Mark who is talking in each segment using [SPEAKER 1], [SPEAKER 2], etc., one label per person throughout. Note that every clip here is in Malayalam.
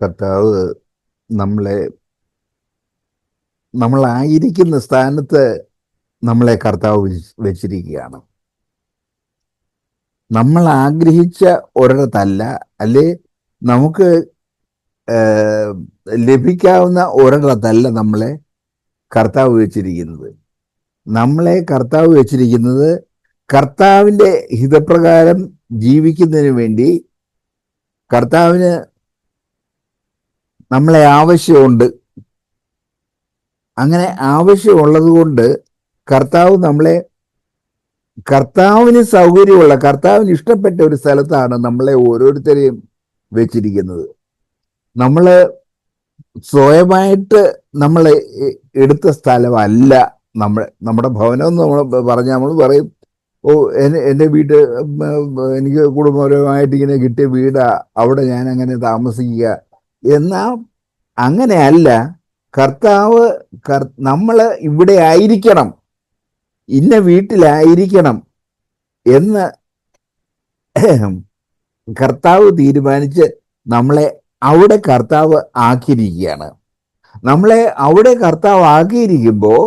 [SPEAKER 1] കർത്താവ് നമ്മളെ നമ്മളായിരിക്കുന്ന സ്ഥാനത്ത് നമ്മളെ കർത്താവ് വെച്ചിരിക്കുകയാണ്. നമ്മൾ ആഗ്രഹിച്ച ഒരിടത്തല്ല, അല്ലെ നമുക്ക് ലഭിക്കാവുന്ന ഒരിടത്തല്ല നമ്മളെ കർത്താവ് വെച്ചിരിക്കുന്നത്. നമ്മളെ കർത്താവ് വെച്ചിരിക്കുന്നത് കർത്താവിൻ്റെ ഹിതപ്രകാരം ജീവിക്കുന്നതിന് വേണ്ടി. കർത്താവിന് നമ്മളെ ആവശ്യമുണ്ട്. അങ്ങനെ ആവശ്യമുള്ളത് കൊണ്ട് കർത്താവിന് സൗകര്യമുള്ള, കർത്താവിന് ഇഷ്ടപ്പെട്ട ഒരു സ്ഥലത്താണ് നമ്മളെ ഓരോരുത്തരെയും വെച്ചിരിക്കുന്നത്. നമ്മൾ സ്വയമായിട്ട് നമ്മൾ എടുത്ത സ്ഥലമല്ല നമ്മുടെ ഭവനം എന്ന് നമ്മൾ പറഞ്ഞാൽ നമ്മൾ പറയും, ഓ എൻ്റെ വീട് എനിക്ക് കുടുംബപരമായിട്ട് ഇങ്ങനെ കിട്ടിയ വീടാ, അവിടെ ഞാൻ അങ്ങനെ താമസിക്കുക എന്നാ. അങ്ങനെയല്ല. കർത്താവ് നമ്മൾ ഇവിടെ ആയിരിക്കണം, ഇന്ന വീട്ടിലായിരിക്കണം എന്ന് കർത്താവ് തീരുമാനിച്ച് നമ്മളെ അവിടെ കർത്താവ് ആക്കിയിരിക്കുകയാണ്. നമ്മളെ അവിടെ കർത്താവ് ആക്കിയിരിക്കുമ്പോൾ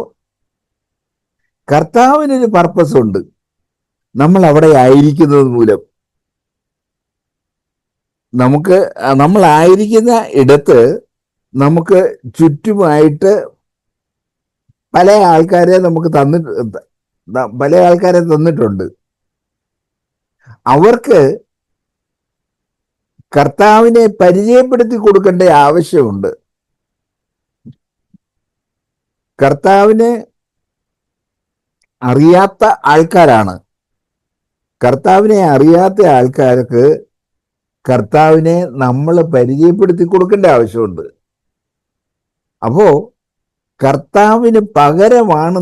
[SPEAKER 1] കർത്താവിനൊരു പർപ്പസ് ഉണ്ട് നമ്മൾ അവിടെ ആയിരിക്കുന്നത് മൂലം. നമ്മളായിരിക്കുന്ന ഇടത്ത് നമുക്ക് ചുറ്റുമായിട്ട് പല ആൾക്കാരെ തന്നിട്ടുണ്ട്. അവർക്ക് കർത്താവിനെ പരിചയപ്പെടുത്തി കൊടുക്കേണ്ട ആവശ്യമുണ്ട്. കർത്താവിനെ അറിയാത്ത ആൾക്കാരാണ്. കർത്താവിനെ അറിയാത്ത ആൾക്കാർക്ക് കർത്താവിനെ നമ്മൾ പരിചയപ്പെടുത്തി കൊടുക്കേണ്ട ആവശ്യമുണ്ട്. അപ്പോ കർത്താവിന് പകരമാണ്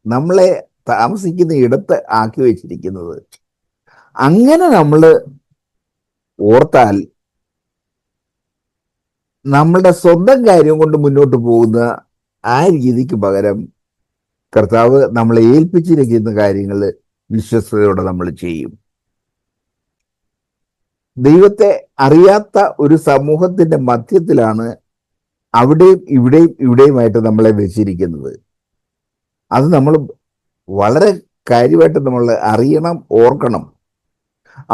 [SPEAKER 1] നമ്മളെ താമസിക്കുന്ന ഇടത്ത് ആക്കി വെച്ചിരിക്കുന്നത്. അങ്ങനെ നമ്മൾ ഓർത്താൽ നമ്മളുടെ സ്വന്തം കാര്യം കൊണ്ട് മുന്നോട്ട് പോകുന്ന ആ രീതിക്ക് പകരം കർത്താവ് നമ്മളെ ഏൽപ്പിച്ചിരിക്കുന്ന കാര്യങ്ങൾ വിശ്വസ്തയോടെ നമ്മൾ ചെയ്യും. ദൈവത്തെ അറിയാത്ത ഒരു സമൂഹത്തിന്റെ മധ്യത്തിലാണ് അവിടെയും ഇവിടെയുമായിട്ട് നമ്മളെ വെച്ചിരിക്കുന്നത്. അത് നമ്മൾ വളരെ കാര്യമായിട്ട് നമ്മൾ അറിയണം, ഓർക്കണം.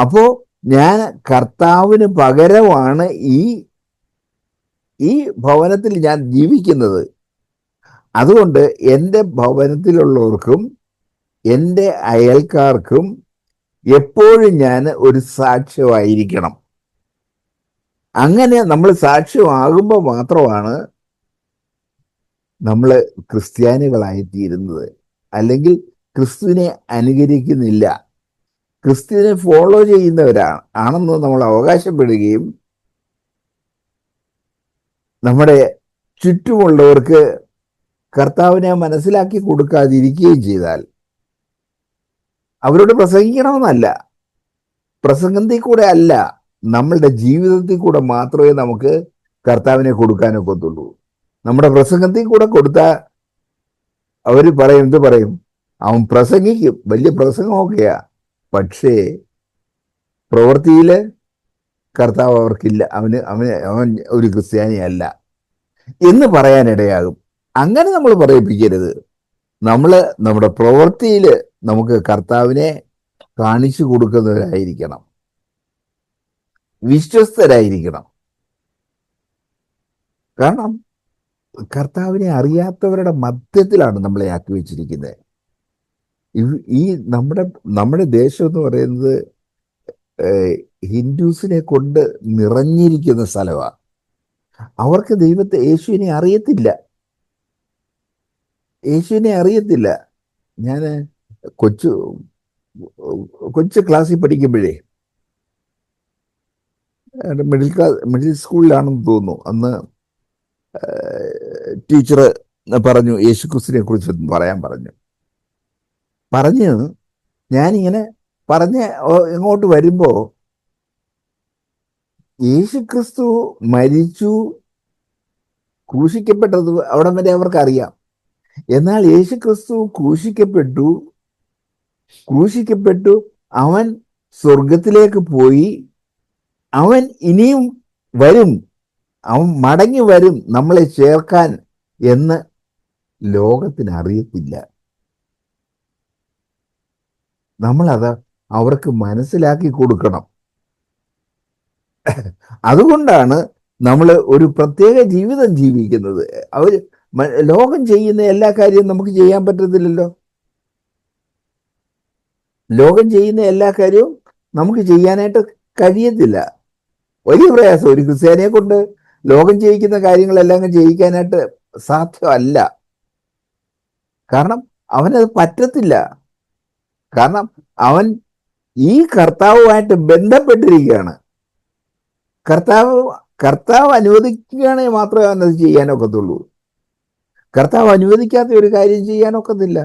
[SPEAKER 1] അപ്പോൾ ഞാൻ കർത്താവിന് പകരമാണ് ഈ ഭവനത്തിൽ ഞാൻ ജീവിക്കുന്നത്. അതുകൊണ്ട് എൻ്റെ ഭവനത്തിലുള്ളവർക്കും എൻ്റെ അയൽക്കാർക്കും എപ്പോഴും ഞാൻ ഒരു സാക്ഷ്യമായിരിക്കണം. അങ്ങനെ നമ്മൾ സാക്ഷ്യമാകുമ്പോൾ മാത്രമാണ് നമ്മൾ ക്രിസ്ത്യാനികളായിത്തീരുന്നത്. അല്ലെങ്കിൽ ക്രിസ്തുവിനെ അനുകരിക്കുന്നില്ല, ക്രിസ്തുവിനെ ഫോളോ ചെയ്യുന്നവരാണെന്ന് നമ്മൾ അവകാശപ്പെടുകയും നമ്മുടെ ചുറ്റുമുള്ളവർക്ക് കർത്താവിനെ മനസ്സിലാക്കി കൊടുക്കാതിരിക്കുകയും ചെയ്താൽ, അവരോട് പ്രസംഗിക്കണമെന്നല്ല, പ്രസംഗത്തിൽ കൂടെ അല്ല, നമ്മളുടെ ജീവിതത്തിൽ കൂടെ മാത്രമേ നമുക്ക് കർത്താവിനെ കൊടുക്കാനൊക്കത്തുള്ളൂ. നമ്മുടെ പ്രസംഗത്തിൽ കൂടെ കൊടുത്താൽ അവർ എന്ത് പറയും? അവൻ പ്രസംഗിക്കും, വലിയ പ്രസംഗമൊക്കെയാ, പക്ഷേ പ്രവൃത്തിയിൽ കർത്താവ് അവർക്കില്ല, അവൻ ഒരു ക്രിസ്ത്യാനിയല്ല എന്ന് പറയാനിടയാകും. അങ്ങനെ നമ്മൾ പറയിപ്പിക്കരുത്. നമ്മുടെ പ്രവൃത്തിയിൽ നമുക്ക് കർത്താവിനെ കാണിച്ചു കൊടുക്കുന്നവരായിരിക്കണം, വിശ്വസ്തരായിരിക്കണം. കാരണം കർത്താവിനെ അറിയാത്തവരുടെ മധ്യത്തിലാണ് നമ്മളെ ആക്കി വെച്ചിരിക്കുന്നത്. ഈ നമ്മുടെ ദേശം എന്ന് പറയുന്നത് ഹിന്ദുസിനെ കൊണ്ട് നിറഞ്ഞിരിക്കുന്ന സ്ഥലമാണ്. അവർക്ക് യേശുവിനെ അറിയത്തില്ല. ഞാൻ കൊച്ചു ക്ലാസ്സിൽ പഠിക്കുമ്പോഴേ, മിഡിൽ സ്കൂളിലാണെന്ന് തോന്നുന്നു, അന്ന് ടീച്ചർ പറഞ്ഞു യേശുക്രിസ്തുവിനെ കുറിച്ച് പറയാൻ പറഞ്ഞു. ഞാനിങ്ങനെ ഇങ്ങോട്ട് വരുമ്പോൾ യേശുക്രിസ്തു മരിച്ചു, ക്രൂശിക്കപ്പെട്ടത് അവിടം വരെ അവർക്കറിയാം. എന്നാൽ യേശുക്രിസ്തു ക്രൂശിക്കപ്പെട്ടു, അവൻ സ്വർഗത്തിലേക്ക് പോയി, അവൻ ഇനിയും വരും അവൻ മടങ്ങി വരും നമ്മളെ ചേർക്കാൻ എന്ന് ലോകത്തിന് അറിയത്തില്ല. നമ്മളത് അവർക്ക് മനസ്സിലാക്കി കൊടുക്കണം. അതുകൊണ്ടാണ് നമ്മൾ ഒരു പ്രത്യേക ജീവിതം ജീവിക്കുന്നത്. അവർ ലോകം ചെയ്യുന്ന എല്ലാ കാര്യവും നമുക്ക് ചെയ്യാൻ പറ്റത്തില്ലല്ലോ. ലോകം ചെയ്യുന്ന എല്ലാ കാര്യവും നമുക്ക് ചെയ്യാനായിട്ട് കഴിയത്തില്ല. വലിയ പ്രയാസം. ഒരു ക്രിസ്ത്യാനിയെ കൊണ്ട് ലോകം ചെയ്യിക്കുന്ന കാര്യങ്ങളെല്ലാം ചെയ്യിക്കാനായിട്ട് സാധ്യമല്ല. കാരണം അവനത് പറ്റത്തില്ല. കാരണം അവൻ ഈ കർത്താവുമായിട്ട് ബന്ധപ്പെട്ടിരിക്കുകയാണ്. കർത്താവ് അനുവദിക്കുകയാണെങ്കിൽ മാത്രമേ അവനത് ചെയ്യാനൊക്കത്തുള്ളൂ. കർത്താവ് അനുവദിക്കാത്ത ഒരു കാര്യം ചെയ്യാനൊക്കത്തില്ല.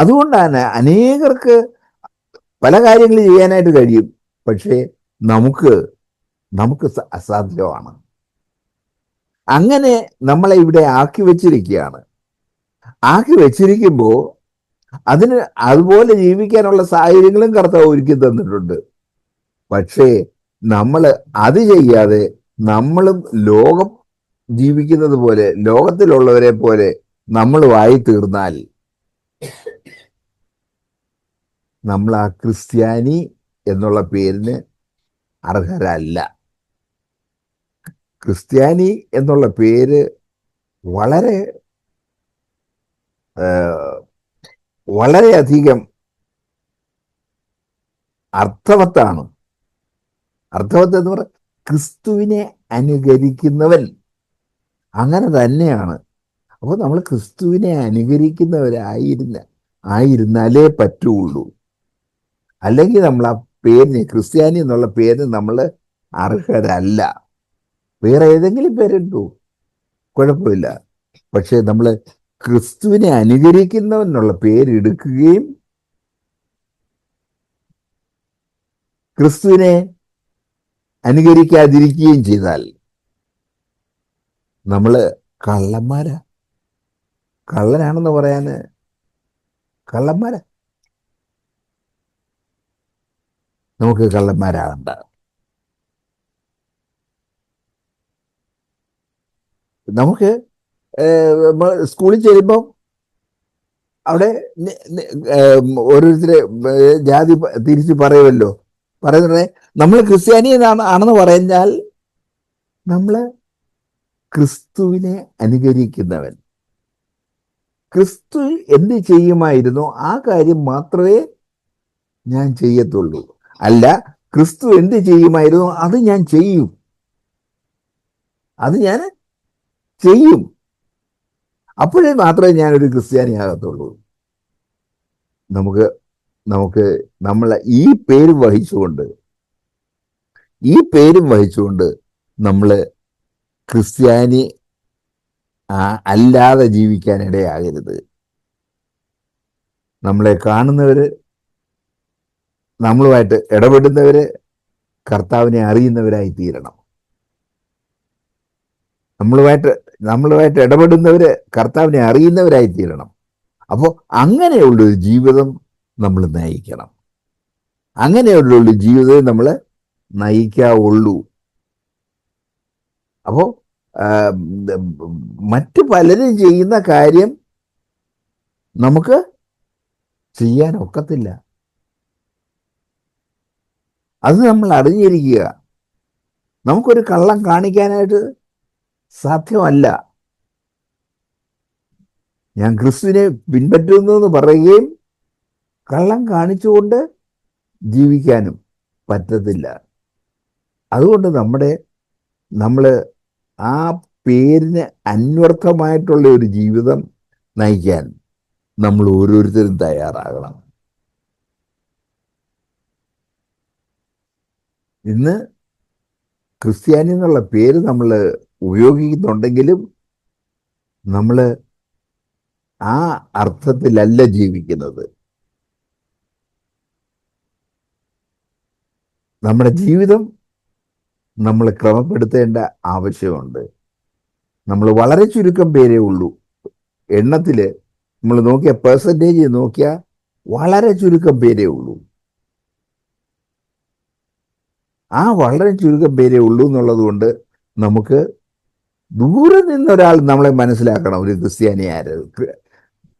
[SPEAKER 1] അതുകൊണ്ടാണ് അനേകർക്ക് പല കാര്യങ്ങൾ ചെയ്യാനായിട്ട് കഴിയും, പക്ഷേ നമുക്ക് അസാധ്യമാണ്. അങ്ങനെ നമ്മളെ ഇവിടെ ആക്കി വെച്ചിരിക്കുകയാണ്. ആക്കി വെച്ചിരിക്കുമ്പോൾ അതിന് അതുപോലെ ജീവിക്കാനുള്ള സാഹചര്യങ്ങളും കർത്താവ് ഒരുക്കി തന്നിട്ടുണ്ട്. പക്ഷേ നമ്മൾ അത് ചെയ്യാതെ നമ്മളും ലോകം ജീവിക്കുന്നത് പോലെ, ലോകത്തിലുള്ളവരെ പോലെ നമ്മൾ ആയി തീർന്നാൽ നമ്മൾ ആ ക്രിസ്ത്യാനി എന്നുള്ള പേരിന് അർഹരല്ല. ക്രിസ്ത്യാനി എന്നുള്ള പേര് വളരെ വളരെയധികം അർത്ഥവത്താണ്. അർത്ഥവത്ത് എന്ന് പറഞ്ഞാൽ ക്രിസ്തുവിനെ അനുകരിക്കുന്നവൻ, അങ്ങനെ തന്നെയാണ്. അപ്പോൾ നമ്മൾ ക്രിസ്തുവിനെ ആയിരുന്നാലേ പറ്റുള്ളൂ. അല്ലെങ്കിൽ നമ്മൾ ആ പേരിന്, ക്രിസ്ത്യാനി എന്നുള്ള പേരിന് നമ്മൾ അർഹരല്ല. വേറെ ഏതെങ്കിലും പേരുണ്ടോ, കുഴപ്പമില്ല. പക്ഷെ നമ്മൾ ക്രിസ്തുവിനെ അനുകരിക്കുന്നവനുള്ള പേരെടുക്കുകയും ക്രിസ്തുവിനെ അനുകരിക്കാതിരിക്കുകയും ചെയ്താൽ നമ്മൾ കള്ളനാണെന്ന് പറയാൻ കള്ളന്മാരാ. നമുക്ക് കള്ളന്മാരാകണ്ട. നമുക്ക് സ്കൂളിൽ ചെല്ലുമ്പോൾ അവിടെ ഓരോരുത്തരെ ജാതി തിരിച്ച് പറയുമല്ലോ. പറയുന്നത് നമ്മൾ ക്രിസ്ത്യാനി ആണെന്ന് പറഞ്ഞാൽ നമ്മൾ ക്രിസ്തുവിനെ അനുകരിക്കുന്നവൻ. ക്രിസ്തു എന്ത് ചെയ്യുമായിരുന്നോ ആ കാര്യം മാത്രമേ ഞാൻ ചെയ്യത്തുള്ളൂ. അല്ല, ക്രിസ്തു എന്ത് ചെയ്യുമായിരുന്നോ അത് ഞാൻ ചെയ്യും. അപ്പോഴേ മാത്രമേ ഞാനൊരു ക്രിസ്ത്യാനിയാകത്തുള്ളൂ. നമ്മൾ ഈ പേരും വഹിച്ചുകൊണ്ട് നമ്മൾ ക്രിസ്ത്യാനി അല്ലാതെ ജീവിക്കാനിടയാകരുത്. നമ്മളെ കാണുന്നവര്, നമ്മളുമായിട്ട് ഇടപെടുന്നവര് കർത്താവിനെ അറിയുന്നവരായി തീരണം. നമ്മളുമായിട്ട് ഇടപെടുന്നവര് കർത്താവിനെ അറിയുന്നവരായി തീരണം. അപ്പോൾ അങ്ങനെയുള്ളൊരു ജീവിതം നമ്മൾ നയിക്കണം. അങ്ങനെയുള്ളൊരു ജീവിതം നമ്മൾ നയിക്കാവുള്ളൂ. അപ്പോൾ മറ്റു പലരും ചെയ്യുന്ന കാര്യം നമുക്ക് ചെയ്യാനൊക്കത്തില്ല. അത് നമ്മൾ അറിഞ്ഞിരിക്കുക. നമുക്കൊരു കള്ളം കാണിക്കാനായിട്ട് സാധ്യമല്ല. ഞാൻ ക്രിസ്തുവിനെ പിൻപറ്റുന്നു എന്ന് പറയുകയും കള്ളം കാണിച്ചുകൊണ്ട് ജീവിക്കാനും പറ്റത്തില്ല. അതുകൊണ്ട് നമ്മൾ ആ പേരിന് അന്വർത്ഥമായിട്ടുള്ള ഒരു ജീവിതം നയിക്കാൻ നമ്മൾ ഓരോരുത്തരും തയ്യാറാകണം. ഇന്ന് ക്രിസ്ത്യാനി എന്നുള്ള പേര് നമ്മൾ ഉപയോഗിക്കുന്നുണ്ടെങ്കിലും നമ്മൾ ആ അർത്ഥത്തിലല്ല ജീവിക്കുന്നത്. നമ്മുടെ ജീവിതം നമ്മൾ ക്രമപ്പെടുത്തേണ്ട ആവശ്യമുണ്ട്. നമ്മൾ വളരെ ചുരുക്കം പേരേ ഉള്ളൂ. എണ്ണത്തിൽ നമ്മൾ നോക്കിയ പെർസെൻറ്റേജ് നോക്കിയാൽ വളരെ ചുരുക്കം പേരേ ഉള്ളൂ. ആ വളരെ ചുരുക്കം പേരേ ഉള്ളൂ എന്നുള്ളത് കൊണ്ട് നമുക്ക് ദൂരെ നിന്നൊരാൾ നമ്മളെ മനസ്സിലാക്കണം ഒരു ക്രിസ്ത്യാനി ആര്.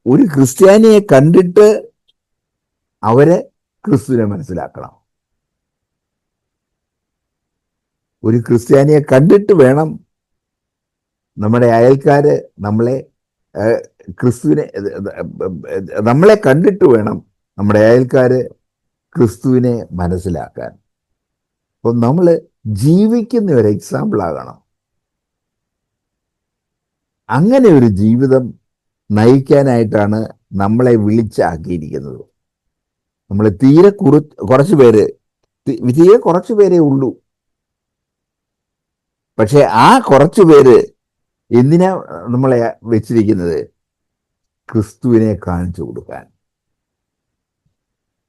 [SPEAKER 1] ഒരു ക്രിസ്ത്യാനിയെ കണ്ടിട്ട് അവരെ ക്രിസ്തുവിനെ മനസ്സിലാക്കണം. ഒരു ക്രിസ്ത്യാനിയെ കണ്ടിട്ട് വേണം നമ്മുടെ അയൽക്കാര് നമ്മളെ ക്രിസ്തുവിനെ നമ്മളെ കണ്ടിട്ട് വേണം നമ്മുടെ അയൽക്കാര് ക്രിസ്തുവിനെ മനസ്സിലാക്കാൻ. അപ്പോൾ നമ്മൾ ജീവിക്കുന്ന ഒരു എക്സാമ്പിൾ ആകണം. അങ്ങനെ ഒരു ജീവിതം നയിക്കാനായിട്ടാണ് നമ്മളെ വിളിച്ചാക്കിയിരിക്കുന്നത്. നമ്മൾ തീരെ കുറച്ച് പേരേ ഉള്ളൂ. പക്ഷെ ആ കുറച്ചു പേര് എന്തിനാ നമ്മളെ വെച്ചിരിക്കുന്നത്? ക്രിസ്തുവിനെ കാണിച്ചു കൊടുക്കാൻ.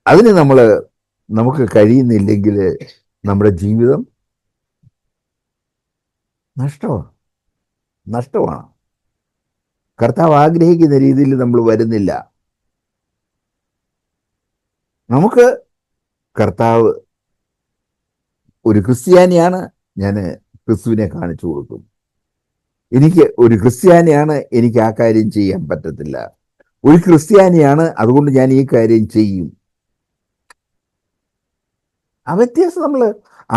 [SPEAKER 1] അതിന് നമുക്ക് കഴിയുന്നില്ലെങ്കിൽ നമ്മുടെ ജീവിതം നഷ്ടമാണ്. കർത്താവ് ആഗ്രഹിക്കുന്ന രീതിയിൽ നമ്മൾ വരുന്നില്ല. നമുക്ക് കർത്താവ് ഒരു ക്രിസ്ത്യാനിയാണ്, ഞാൻ ക്രിസ്തുവിനെ കാണിച്ചു കൊടുക്കും. എനിക്ക് ഒരു ക്രിസ്ത്യാനിയാണ്, എനിക്ക് ആ കാര്യം ചെയ്യാൻ പറ്റത്തില്ല. ഒരു ക്രിസ്ത്യാനിയാണ്, അതുകൊണ്ട് ഞാൻ ഈ കാര്യം ചെയ്യും. ആ വ്യത്യാസം നമ്മൾ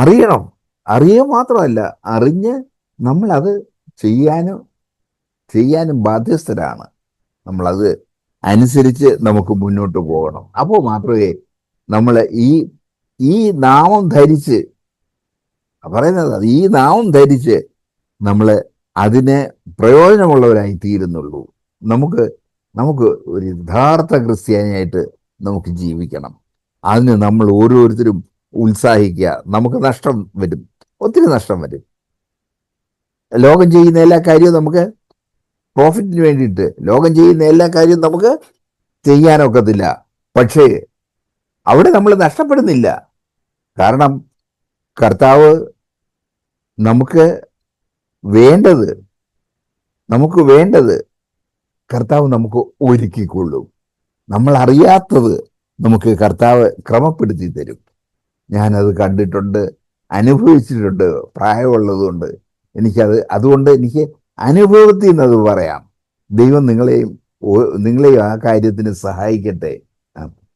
[SPEAKER 1] അറിയണം. അറിയുക മാത്രമല്ല, അറിഞ്ഞ് നമ്മൾ അത് ചെയ്യാനും ബാധ്യസ്ഥരാണ്. നമ്മളത് അനുസരിച്ച് നമുക്ക് മുന്നോട്ട് പോകണം. അപ്പോൾ മാത്രമേ നമ്മൾ ഈ നാമം ധരിച്ച് പറയുന്നത്, ഈ നാമം ധരിച്ച് നമ്മൾ അതിന് പ്രയോജനമുള്ളവരായി തീരുന്നുള്ളൂ. നമുക്ക് ഒരു യഥാർത്ഥ ക്രിസ്ത്യാനിയായിട്ട് നമുക്ക് ജീവിക്കണം. അതിന് നമ്മൾ ഓരോരുത്തരും ഉത്സാഹിക്കുക. നമുക്ക് നഷ്ടം വരും, ഒത്തിരി നഷ്ടം വരും. ലോകം ചെയ്യുന്ന എല്ലാ കാര്യവും നമുക്ക് പ്രോഫിറ്റിന് വേണ്ടിയിട്ട് ലോകം ചെയ്യുന്ന എല്ലാ കാര്യവും നമുക്ക് ചെയ്യാനൊക്കത്തില്ല. പക്ഷേ അവിടെ നമ്മൾ നഷ്ടപ്പെടുന്നില്ല. കാരണം കർത്താവ് നമുക്ക് വേണ്ടത് കർത്താവ് നമുക്ക് ഒരുക്കിക്കൊള്ളും. നമ്മൾ അറിയാത്തത് നമുക്ക് കർത്താവ് ക്രമപ്പെടുത്തി തരും. ഞാനത് കണ്ടിട്ടുണ്ട്, അനുഭവിച്ചിട്ടുണ്ട്. പ്രായമുള്ളതുകൊണ്ട് അതുകൊണ്ട് എനിക്ക് അനുഭവത്തിൽ നിന്നത് പറയാം. ദൈവം നിങ്ങളെയും ആ കാര്യത്തിന് സഹായിക്കട്ടെ.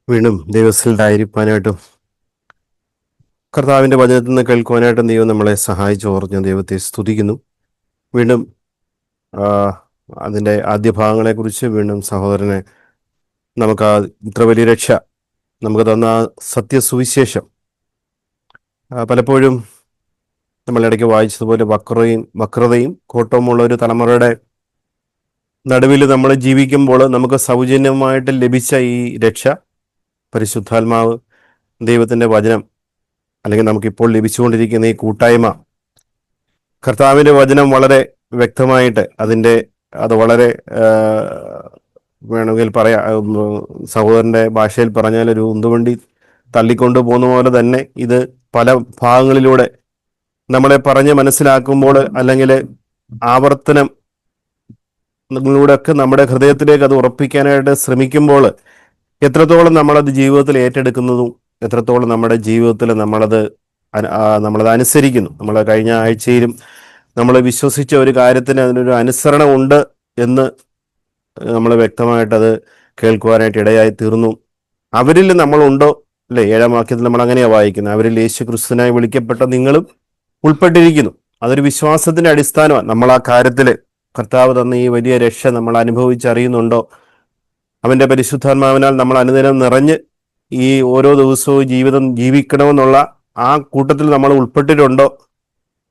[SPEAKER 2] വീണ്ടും ദൈവസ്ഥലായിരിക്കാനായിട്ടും കർത്താവിൻ്റെ വചനത്തിൽ നിന്ന് കേൾക്കുവാനായിട്ടും ദൈവം നമ്മളെ സഹായിച്ചു ഓർഞ്ഞ ദൈവത്തെ സ്തുതിക്കുന്നു. വീണ്ടും അതിൻ്റെ ആദ്യ ഭാഗങ്ങളെക്കുറിച്ച് വീണ്ടും സഹോദരനെ നമുക്ക് ഇത്ര വലിയ രക്ഷ നമുക്ക് തന്ന സത്യസുവിശേഷം പലപ്പോഴും നമ്മളിടയ്ക്ക് വായിച്ചതുപോലെ വക്രതയും കോട്ടവുമുള്ള ഒരു തലമുറയുടെ നടുവിൽ നമ്മൾ ജീവിക്കുമ്പോൾ നമുക്ക് സൗജന്യമായിട്ട് ലഭിച്ച ഈ രക്ഷ, പരിശുദ്ധാത്മാവ്, ദൈവത്തിൻ്റെ വചനം, അല്ലെങ്കിൽ നമുക്കിപ്പോൾ ലഭിച്ചുകൊണ്ടിരിക്കുന്ന ഈ കൂട്ടായ്മ, കർത്താവിൻ്റെ വചനം വളരെ വ്യക്തമായിട്ട് അത് വളരെ വേണമെങ്കിൽ സഹോദരൻ്റെ ഭാഷയിൽ പറഞ്ഞാൽ ഒരു ഉന്തുവണ്ടി തള്ളിക്കൊണ്ടു പോകുന്ന പോലെ തന്നെ ഇത് പല ഭാഗങ്ങളിലൂടെ നമ്മളെ പറഞ്ഞ് മനസ്സിലാക്കുമ്പോൾ, അല്ലെങ്കിൽ ആവർത്തനം ഒക്കെ നമ്മുടെ ഹൃദയത്തിലേക്ക് അത് ഉറപ്പിക്കാനായിട്ട് ശ്രമിക്കുമ്പോൾ എത്രത്തോളം നമ്മളത് ജീവിതത്തിൽ ഏറ്റെടുക്കുന്നതും എത്രത്തോളം നമ്മുടെ ജീവിതത്തിൽ നമ്മളത് അനുസരിക്കുന്നു. നമ്മൾ കഴിഞ്ഞ ആഴ്ചയിലും നമ്മൾ വിശ്വസിച്ച ഒരു കാര്യത്തിന് അതിനൊരു അനുസരണം ഉണ്ട് എന്ന് നമ്മൾ വ്യക്തമായിട്ടത് കേൾക്കുവാനായിട്ട് ഇടയായി തീർന്നു. അവരിൽ നമ്മളുണ്ടോ? അല്ലേ, 7-ാം വാക്യത്തിൽ നമ്മൾ അങ്ങനെയാണ് വായിക്കുന്നത്, അവരിൽ യേശു ക്രിസ്തുവിനായി വിളിക്കപ്പെട്ട നിങ്ങളും ഉൾപ്പെട്ടിരിക്കുന്നു. അതൊരു വിശ്വാസത്തിന്റെ അടിസ്ഥാനമാണ്. നമ്മൾ ആ കാര്യത്തിൽ കർത്താവ് തന്ന ഈ വലിയ രക്ഷ നമ്മൾ അനുഭവിച്ചറിയുന്നുണ്ടോ? അവന്റെ പരിശുദ്ധാത്മാവിനാൽ നമ്മൾ അനുദിനം നിറഞ്ഞ് ഈ ഓരോ ദിവസവും ജീവിതം ജീവിക്കണമെന്നുള്ള ആ കൂട്ടത്തിൽ നമ്മൾ ഉൾപ്പെട്ടിട്ടുണ്ടോ?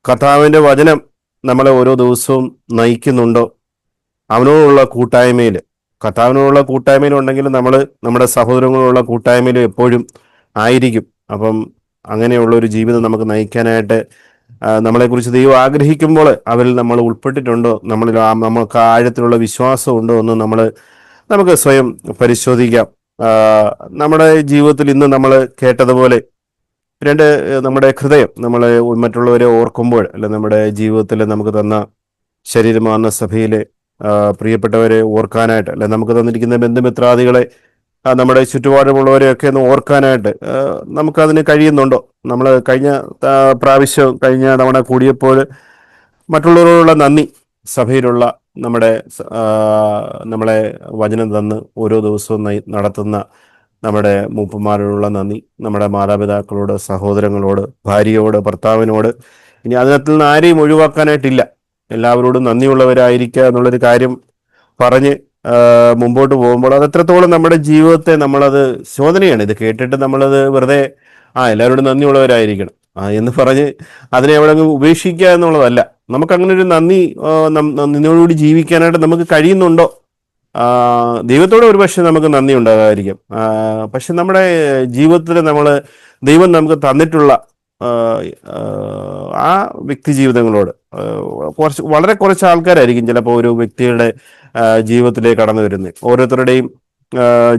[SPEAKER 2] കർത്താവിന്റെ വചനം നമ്മളെ ഓരോ ദിവസവും നയിക്കുന്നുണ്ടോ? അവനോടുള്ള കർത്താവിനോടുള്ള കൂട്ടായ്മയിലുണ്ടെങ്കിൽ നമ്മൾ നമ്മുടെ സഹോദരങ്ങളോടുള്ള കൂട്ടായ്മയിലും എപ്പോഴും ആയിരിക്കും. അപ്പം അങ്ങനെയുള്ള ഒരു ജീവിതം നമുക്ക് നയിക്കാനായിട്ട് നമ്മളെക്കുറിച്ച് ദൈവം ആഗ്രഹിക്കുമ്പോൾ അവരിൽ നമ്മൾ ഉൾപ്പെട്ടിട്ടുണ്ടോ, നമുക്ക് ആഴത്തിലുള്ള വിശ്വാസം ഉണ്ടോ എന്ന് നമുക്ക് സ്വയം പരിശോധിക്കാം. നമ്മുടെ ജീവിതത്തിൽ ഇന്ന് നമ്മൾ കേട്ടതുപോലെ നമ്മുടെ ഹൃദയം നമ്മളെ മറ്റുള്ളവരെ ഓർക്കുമ്പോൾ, അല്ലെ നമ്മുടെ ജീവിതത്തിൽ നമുക്ക് തന്ന ശരീരമാകുന്ന സഭയിലെ പ്രിയപ്പെട്ടവരെ ഓർക്കാനായിട്ട്, അല്ലെ നമുക്ക് തന്നിരിക്കുന്ന ബന്ധുമിത്രാദികളെ നമ്മുടെ ചുറ്റുപാടുമുള്ളവരെയൊക്കെ ഒന്ന് ഓർക്കാനായിട്ട് നമുക്കതിന് കഴിയുന്നുണ്ടോ? നമ്മൾ കഴിഞ്ഞ തവണ കൂടിയപ്പോൾ മറ്റുള്ളവരോടുള്ള നന്ദി, സഭയിലുള്ള നമ്മുടെ നമ്മളെ വചനം തന്ന് ഓരോ ദിവസവും നടത്തുന്ന നമ്മുടെ മൂപ്പന്മാരോടുള്ള നന്ദി, നമ്മുടെ മാതാപിതാക്കളോട്, സഹോദരങ്ങളോട്, ഭാര്യയോട്, ഭർത്താവിനോട്, ഇനി അതിനകത്ത് നിന്ന് ആരെയും ഒഴിവാക്കാനായിട്ടില്ല. എല്ലാവരോടും നന്ദിയുള്ളവരായിരിക്കുക എന്നുള്ളൊരു കാര്യം പറഞ്ഞ് മുമ്പോട്ട് പോകുമ്പോൾ അത് എത്രത്തോളം നമ്മുടെ ജീവിതത്തെ നമ്മളത് ശോധനയാണ്. ഇത് കേട്ടിട്ട് നമ്മളത് വെറുതെ എല്ലാവരോടും നന്ദിയുള്ളവരായിരിക്കണം എന്ന് പറഞ്ഞ് അതിനെ അവിടെ ഉപേക്ഷിക്കുക എന്നുള്ളതല്ല. നമുക്കങ്ങനെ ഒരു നന്ദിയോടുകൂടി ജീവിക്കാനായിട്ട് നമുക്ക് കഴിയുന്നുണ്ടോ? ദൈവത്തോട് ഒരുപക്ഷെ നമുക്ക് നന്ദി ഉണ്ടാകാതിരിക്കും, പക്ഷെ നമ്മുടെ ജീവിതത്തിൽ ദൈവം നമുക്ക് തന്നിട്ടുള്ള ആ വ്യക്തി ജീവിതങ്ങളോട് വളരെ കുറച്ച് ആൾക്കാരായിരിക്കും ചിലപ്പോൾ ഒരു വ്യക്തിയുടെ ജീവിതത്തിലേക്ക് കടന്നു വരുന്നത്. ഓരോരുത്തരുടെയും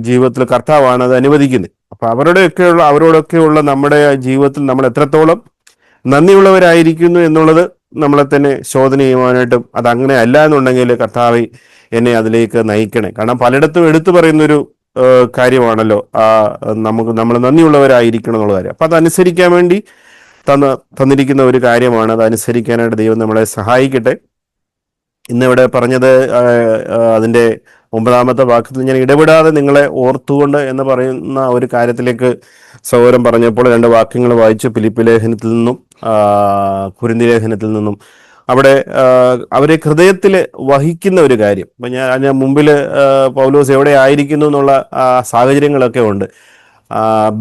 [SPEAKER 2] ജീവിതത്തിൽ കർത്താവാണ് അത് അനുവദിക്കുന്നത്. അപ്പൊ അവരോടൊക്കെയുള്ള നമ്മുടെ ജീവിതത്തിൽ നമ്മൾ എത്രത്തോളം നന്ദിയുള്ളവരായിരിക്കുന്നു എന്നുള്ളത് നമ്മളെ തന്നെ ശോധന ചെയ്യുവാനായിട്ടും, അത് അങ്ങനെ അല്ല എന്നുണ്ടെങ്കിൽ കർത്താവെ എന്നെ അതിലേക്ക് നയിക്കണേ. കാരണം പലയിടത്തും എടുത്തു പറയുന്നൊരു കാര്യമാണല്ലോ നമ്മൾ നന്ദിയുള്ളവരായിരിക്കണം എന്നുള്ള കാര്യം. അപ്പൊ അതനുസരിക്കാൻ വേണ്ടി തന്നിരിക്കുന്ന ഒരു കാര്യമാണ്. അത് അനുസരിക്കാനായിട്ട് ദൈവം നമ്മളെ സഹായിക്കട്ടെ. ഇന്നിവിടെ പറഞ്ഞത് അതിൻ്റെ 9-ാമത്തെ വാക്യത്തിൽ ഞാൻ ഇടപെടാതെ നിങ്ങളെ ഓർത്തുകൊണ്ട് എന്ന് പറയുന്ന ഒരു കാര്യത്തിലേക്ക് സഹോദരൻ പറഞ്ഞപ്പോൾ 2 വാക്യങ്ങൾ വായിച്ചു. ഫിലിപ്പി ലേഖനത്തിൽ നിന്നും കുരിന്തി ലേഖനത്തിൽ നിന്നും. അവിടെ അവരെ ഹൃദയത്തിൽ വഹിക്കുന്ന ഒരു കാര്യം. അപ്പം ഞാൻ മുമ്പിൽ പൗലോസ് എവിടെ ആയിരിക്കുന്നു എന്നുള്ള സാഹചര്യങ്ങളൊക്കെ ഉണ്ട്.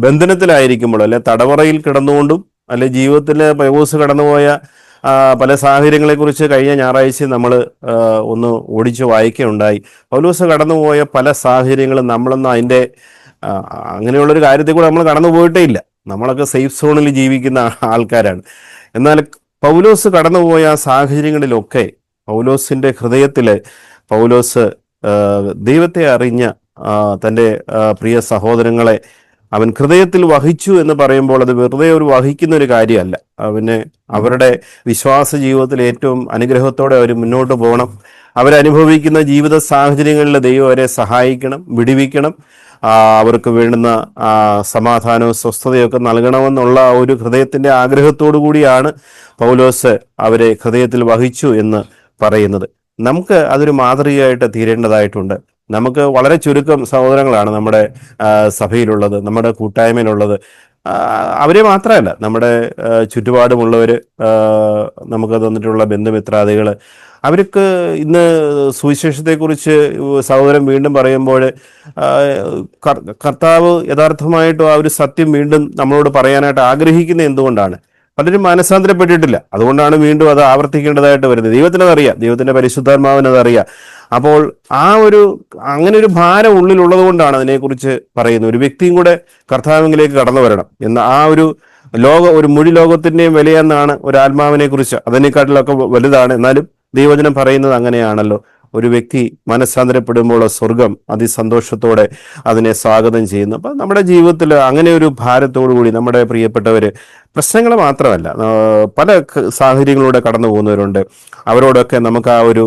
[SPEAKER 2] ബന്ധനത്തിലായിരിക്കുമ്പോൾ, അല്ലെ തടവറയിൽ കിടന്നുകൊണ്ടും, അല്ലെ ജീവിതത്തിൽ പൗലോസ് കടന്നുപോയ പല സാഹചര്യങ്ങളെക്കുറിച്ച് കഴിഞ്ഞ ഞായറാഴ്ച നമ്മൾ ഒന്ന് ഓടിച്ച് വായിക്കുകയുണ്ടായി. പൗലോസ് കടന്നുപോയ പല സാഹചര്യങ്ങളും നമ്മളൊന്നും അതിൻ്റെ അങ്ങനെയുള്ളൊരു കാര്യത്തിൽ കൂടെ നമ്മൾ കടന്നു പോയിട്ടേ ഇല്ല. നമ്മളൊക്കെ സേഫ് സോണിൽ ജീവിക്കുന്ന ആൾക്കാരാണ്. എന്നാൽ പൗലോസ് കടന്നുപോയ സാഹചര്യങ്ങളിലൊക്കെ പൗലോസിൻ്റെ ഹൃദയത്തിൽ പൗലോസ് ദൈവത്തെ അറിഞ്ഞ തൻ്റെ പ്രിയ സഹോദരങ്ങളെ അവൻ ഹൃദയത്തിൽ വഹിച്ചു എന്ന് പറയുമ്പോൾ അത് വെറുതെ വഹിക്കുന്ന ഒരു കാര്യമല്ല. അവരുടെ വിശ്വാസ ജീവിതത്തിൽ ഏറ്റവും അനുഗ്രഹത്തോടെ അവർ മുന്നോട്ട് പോകണം. അവരനുഭവിക്കുന്ന ജീവിത സാഹചര്യങ്ങളിൽ ദൈവം അവരെ സഹായിക്കണം, വിടുവിക്കണം, അവർക്ക് വേണ്ടുന്ന സമാധാനവും സ്വസ്ഥതയൊക്കെ നൽകണമെന്നുള്ള ഒരു ഹൃദയത്തിൻ്റെ ആഗ്രഹത്തോടു കൂടിയാണ് പൗലോസ് അവരെ ഹൃദയത്തിൽ വഹിച്ചു എന്ന് പറയുന്നത്. നമുക്ക് അതൊരു മാതൃകയായിട്ട് തീരേണ്ടതായിട്ടുണ്ട്. നമുക്ക് വളരെ ചുരുക്കം സഹോദരങ്ങളാണ് നമ്മുടെ സഭയിലുള്ളത്, നമ്മുടെ കൂട്ടായ്മയിലുള്ളത്. അവരെ മാത്രമല്ല, നമ്മുടെ ചുറ്റുപാടുമുള്ളവർ, നമുക്ക് തന്നിട്ടുള്ള ബന്ധുമിത്രാദികൾ, അവർക്ക് ഇന്ന് സുവിശേഷത്തെക്കുറിച്ച് സഹോദരൻ വീണ്ടും പറയുമ്പോൾ കർത്താവ് യഥാർത്ഥമായിട്ടും ആ ഒരു സത്യം വീണ്ടും നമ്മളോട് പറയാനായിട്ട് ആഗ്രഹിക്കുന്നത് എന്തുകൊണ്ടാണ്? പലരും മാനസാന്തരപ്പെട്ടിട്ടില്ല. അതുകൊണ്ടാണ് വീണ്ടും അത് ആവർത്തിക്കേണ്ടതായിട്ട് വരുന്നത്. ദൈവത്തിനതറിയാം, ദൈവത്തിന്റെ പരിശുദ്ധാത്മാവിനതറിയാം. അപ്പോൾ അങ്ങനെ ഒരു ഭാരം ഉള്ളിലുള്ളത് കൊണ്ടാണ് അതിനെക്കുറിച്ച് പറയുന്നത്. ഒരു വ്യക്തിയും കൂടെ കർത്താവിലേക്ക് കടന്നു വരണം എന്ന ഒരു മുഴി ലോകത്തിന്റെയും വിലയെന്നാണ് ഒരു ആത്മാവിനെ കുറിച്ച്. അതിനേക്കാട്ടിലൊക്കെ വലുതാണ്. എന്നാലും ദൈവവചനം പറയുന്നത് അങ്ങനെയാണല്ലോ. ഒരു വ്യക്തി മനസ്സാന്തരപ്പെടുമ്പോൾ സ്വർഗം അതിസന്തോഷത്തോടെ അതിനെ സ്വാഗതം ചെയ്യുന്നു. അപ്പം നമ്മുടെ ജീവിതത്തിൽ അങ്ങനെ ഒരു ഭാരത്തോടു കൂടി നമ്മുടെ പ്രിയപ്പെട്ടവർ, പ്രശ്നങ്ങൾ മാത്രമല്ല, പല സാഹചര്യങ്ങളിലൂടെ കടന്നു പോകുന്നവരുണ്ട്. അവരോടൊക്കെ നമുക്ക് ആ ഒരു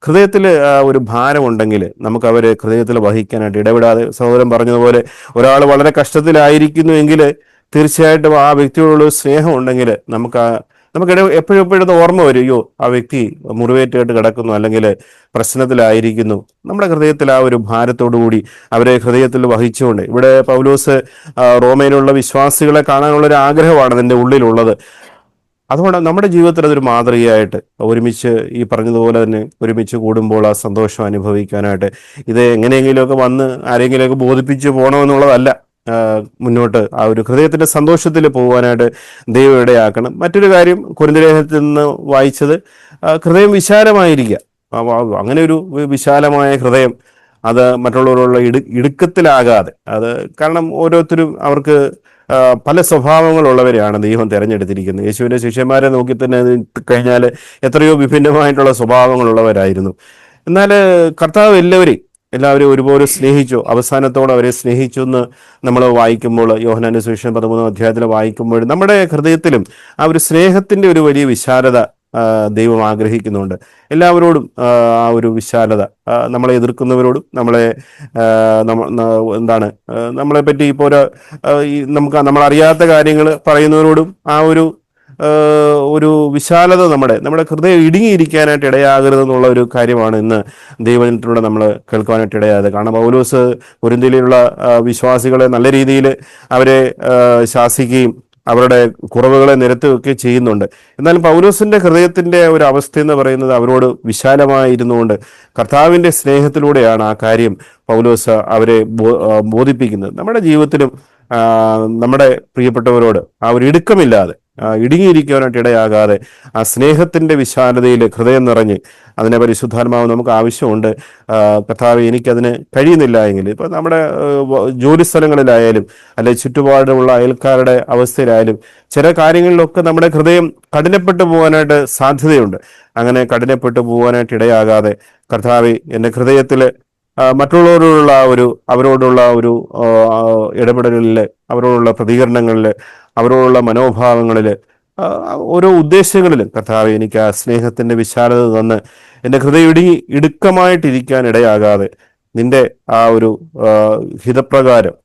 [SPEAKER 2] ഹൃദയത്തിൽ ഒരു ഭാരമുണ്ടെങ്കിൽ നമുക്ക് അവരെ ഹൃദയത്തിൽ വഹിക്കാനായിട്ട് ഇടപെടാതെ, സഹോദരൻ പറഞ്ഞതുപോലെ ഒരാൾ വളരെ കഷ്ടത്തിലായിരിക്കുന്നു എങ്കിൽ തീർച്ചയായിട്ടും ആ വ്യക്തിയോടുള്ള സ്നേഹം ഉണ്ടെങ്കിൽ നമുക്ക് എപ്പോഴും ഓർമ്മ വരും, അയ്യോ ആ വ്യക്തി മുറിവേറ്റായിട്ട് കിടക്കുന്നു, അല്ലെങ്കിൽ പ്രശ്നത്തിലായിരിക്കുന്നു. നമ്മുടെ ഹൃദയത്തിൽ ആ ഒരു ഭാരത്തോടു കൂടി അവരെ ഹൃദയത്തിൽ വഹിച്ചുകൊണ്ട്, ഇവിടെ പൗലോസ് റോമയിലുള്ള വിശ്വാസികളെ കാണാനുള്ള ഒരു ആഗ്രഹമാണ് അതിൻ്റെ ഉള്ളിലുള്ളത്. അതുകൊണ്ട് നമ്മുടെ ജീവിതത്തിൽ അതൊരു മാതൃകയായിട്ട് ഒരുമിച്ച് ഈ പറഞ്ഞതുപോലെ തന്നെ ഒരുമിച്ച് കൂടുമ്പോൾ ആ സന്തോഷം അനുഭവിക്കാനായിട്ട്, ഇത് എങ്ങനെയെങ്കിലുമൊക്കെ വന്ന് ആരെങ്കിലുമൊക്കെ ബോധിപ്പിച്ച് പോകണമെന്നുള്ളതല്ല. മുന്നോട്ട് ആ ഒരു ഹൃദയത്തിന്റെ സന്തോഷത്തിൽ പോകാനായിട്ട് ദൈവം ഇടയാക്കണം. മറ്റൊരു കാര്യം കൊരിന്ത്യർ ലേഖനത്തിൽ നിന്ന് വായിച്ചത്, ഹൃദയം വിശാലമായിരിക്കുക. അങ്ങനെ ഒരു വിശാലമായ ഹൃദയം, അത് മറ്റുള്ളവരുള്ള ഇടുക്കത്തിലാകാതെ, അത് കാരണം ഓരോരുത്തരും അവർക്ക് പല സ്വഭാവങ്ങളുള്ളവരെയാണ് ദൈവം തിരഞ്ഞെടുത്തിരിക്കുന്നത്. യേശുവിൻ്റെ ശിഷ്യന്മാരെ നോക്കി തന്നെ കഴിഞ്ഞാൽ എത്രയോ വിഭിന്നമായിട്ടുള്ള സ്വഭാവങ്ങളുള്ളവരായിരുന്നു. എന്നാൽ കർത്താവ് എല്ലാവരെയും ഒരുപോലെ സ്നേഹിച്ചു, അവസാനത്തോടെ അവരെ സ്നേഹിച്ചു എന്ന് നമ്മൾ വായിക്കുമ്പോൾ, യോഹന്നാന്റെ സുവിശേഷം 13-ാം അധ്യായത്തിൽ വായിക്കുമ്പോൾ നമ്മുടെ ഹൃദയത്തിലും ആ ഒരു സ്നേഹത്തിന്റെ ഒരു വലിയ വിശാലത ദൈവം ആഗ്രഹിക്കുന്നുണ്ട്. എല്ലാവരോടും ആ ഒരു വിശാലത, നമ്മളെ എതിർക്കുന്നവരോടും നമ്മളെ എന്താണ് നമ്മളെ പറ്റി ഇപ്പോൾ നമ്മൾ അറിയാത്ത കാര്യങ്ങൾ പറയുന്നവരോടും ആ ഒരു വിശാലത നമ്മുടെ ഹൃദയം ഇടുങ്ങിയിരിക്കാനായിട്ട് ഇടയാകരുത് എന്നുള്ള ഒരു കാര്യമാണ് ഇന്ന് ദൈവത്തിലൂടെ നമ്മൾ കേൾക്കുവാനായിട്ട് ഇടയായത്. കാരണം പൗലോസ് കൊരിന്ത്യയിലുള്ള വിശ്വാസികളെ നല്ല രീതിയിൽ അവരെ ശാസിക്കുകയും അവരുടെ കുറവുകളെ നിരത്തി വെക്കുകയും ചെയ്യുന്നുണ്ട്. എന്നാലും പൗലോസിന്റെ ഹൃദയത്തിന്റെ ഒരു അവസ്ഥ എന്ന് പറയുന്നത് അവരോട് വിശാലമായിരുന്നുകൊണ്ട് കർത്താവിന്റെ സ്നേഹത്തിലൂടെയാണ് ആ കാര്യം പൗലോസ് അവരെ ബോധിപ്പിക്കുന്നത്. നമ്മുടെ ജീവിതത്തിലും നമ്മുടെ പ്രിയപ്പെട്ടവരോട് ആ ഒരു ഇടുക്കമില്ലാതെ ഇടുങ്ങിയിരിക്കുവാനായിട്ട് ഇടയാകാതെ ആ സ്നേഹത്തിന്റെ വിശാലതയിൽ ഹൃദയം നിറഞ്ഞ് അതിനെ പരിശുദ്ധാത്മാവ് നമുക്ക് ആവശ്യമുണ്ട്. കർത്താവേ, എനിക്കതിന് കഴിയുന്നില്ല എങ്കിൽ ഇപ്പം നമ്മുടെ ജോലി സ്ഥലങ്ങളിലായാലും അല്ലെ ചുറ്റുപാടുമുള്ള അയൽക്കാരുടെ അവസ്ഥയിലായാലും ചില കാര്യങ്ങളിലൊക്കെ നമ്മുടെ ഹൃദയം കഠിനപ്പെട്ടു പോകാനായിട്ട് സാധ്യതയുണ്ട്. അങ്ങനെ കഠിനപ്പെട്ടു പോകാനായിട്ട് ഇടയാകാതെ കർത്താവേ, എൻ്റെ ഹൃദയത്തിൽ മറ്റുള്ളവരോടുള്ള അവരോടുള്ള ഒരു ഇടപെടലിൽ, അവരോടുള്ള പ്രതികരണങ്ങളിൽ, അവരോടുള്ള മനോഭാവങ്ങളിൽ, ഓരോ ഉദ്ദേശങ്ങളിലും കർത്താവേ, എനിക്ക് ആ സ്നേഹത്തിന്റെ വിശാലത തന്ന് എൻ്റെ ഹൃദയം ഇടുക്കമായിട്ടിരിക്കാൻ ഇടയാകാതെ നിന്റെ ആ ഒരു ഹിതപ്രകാരം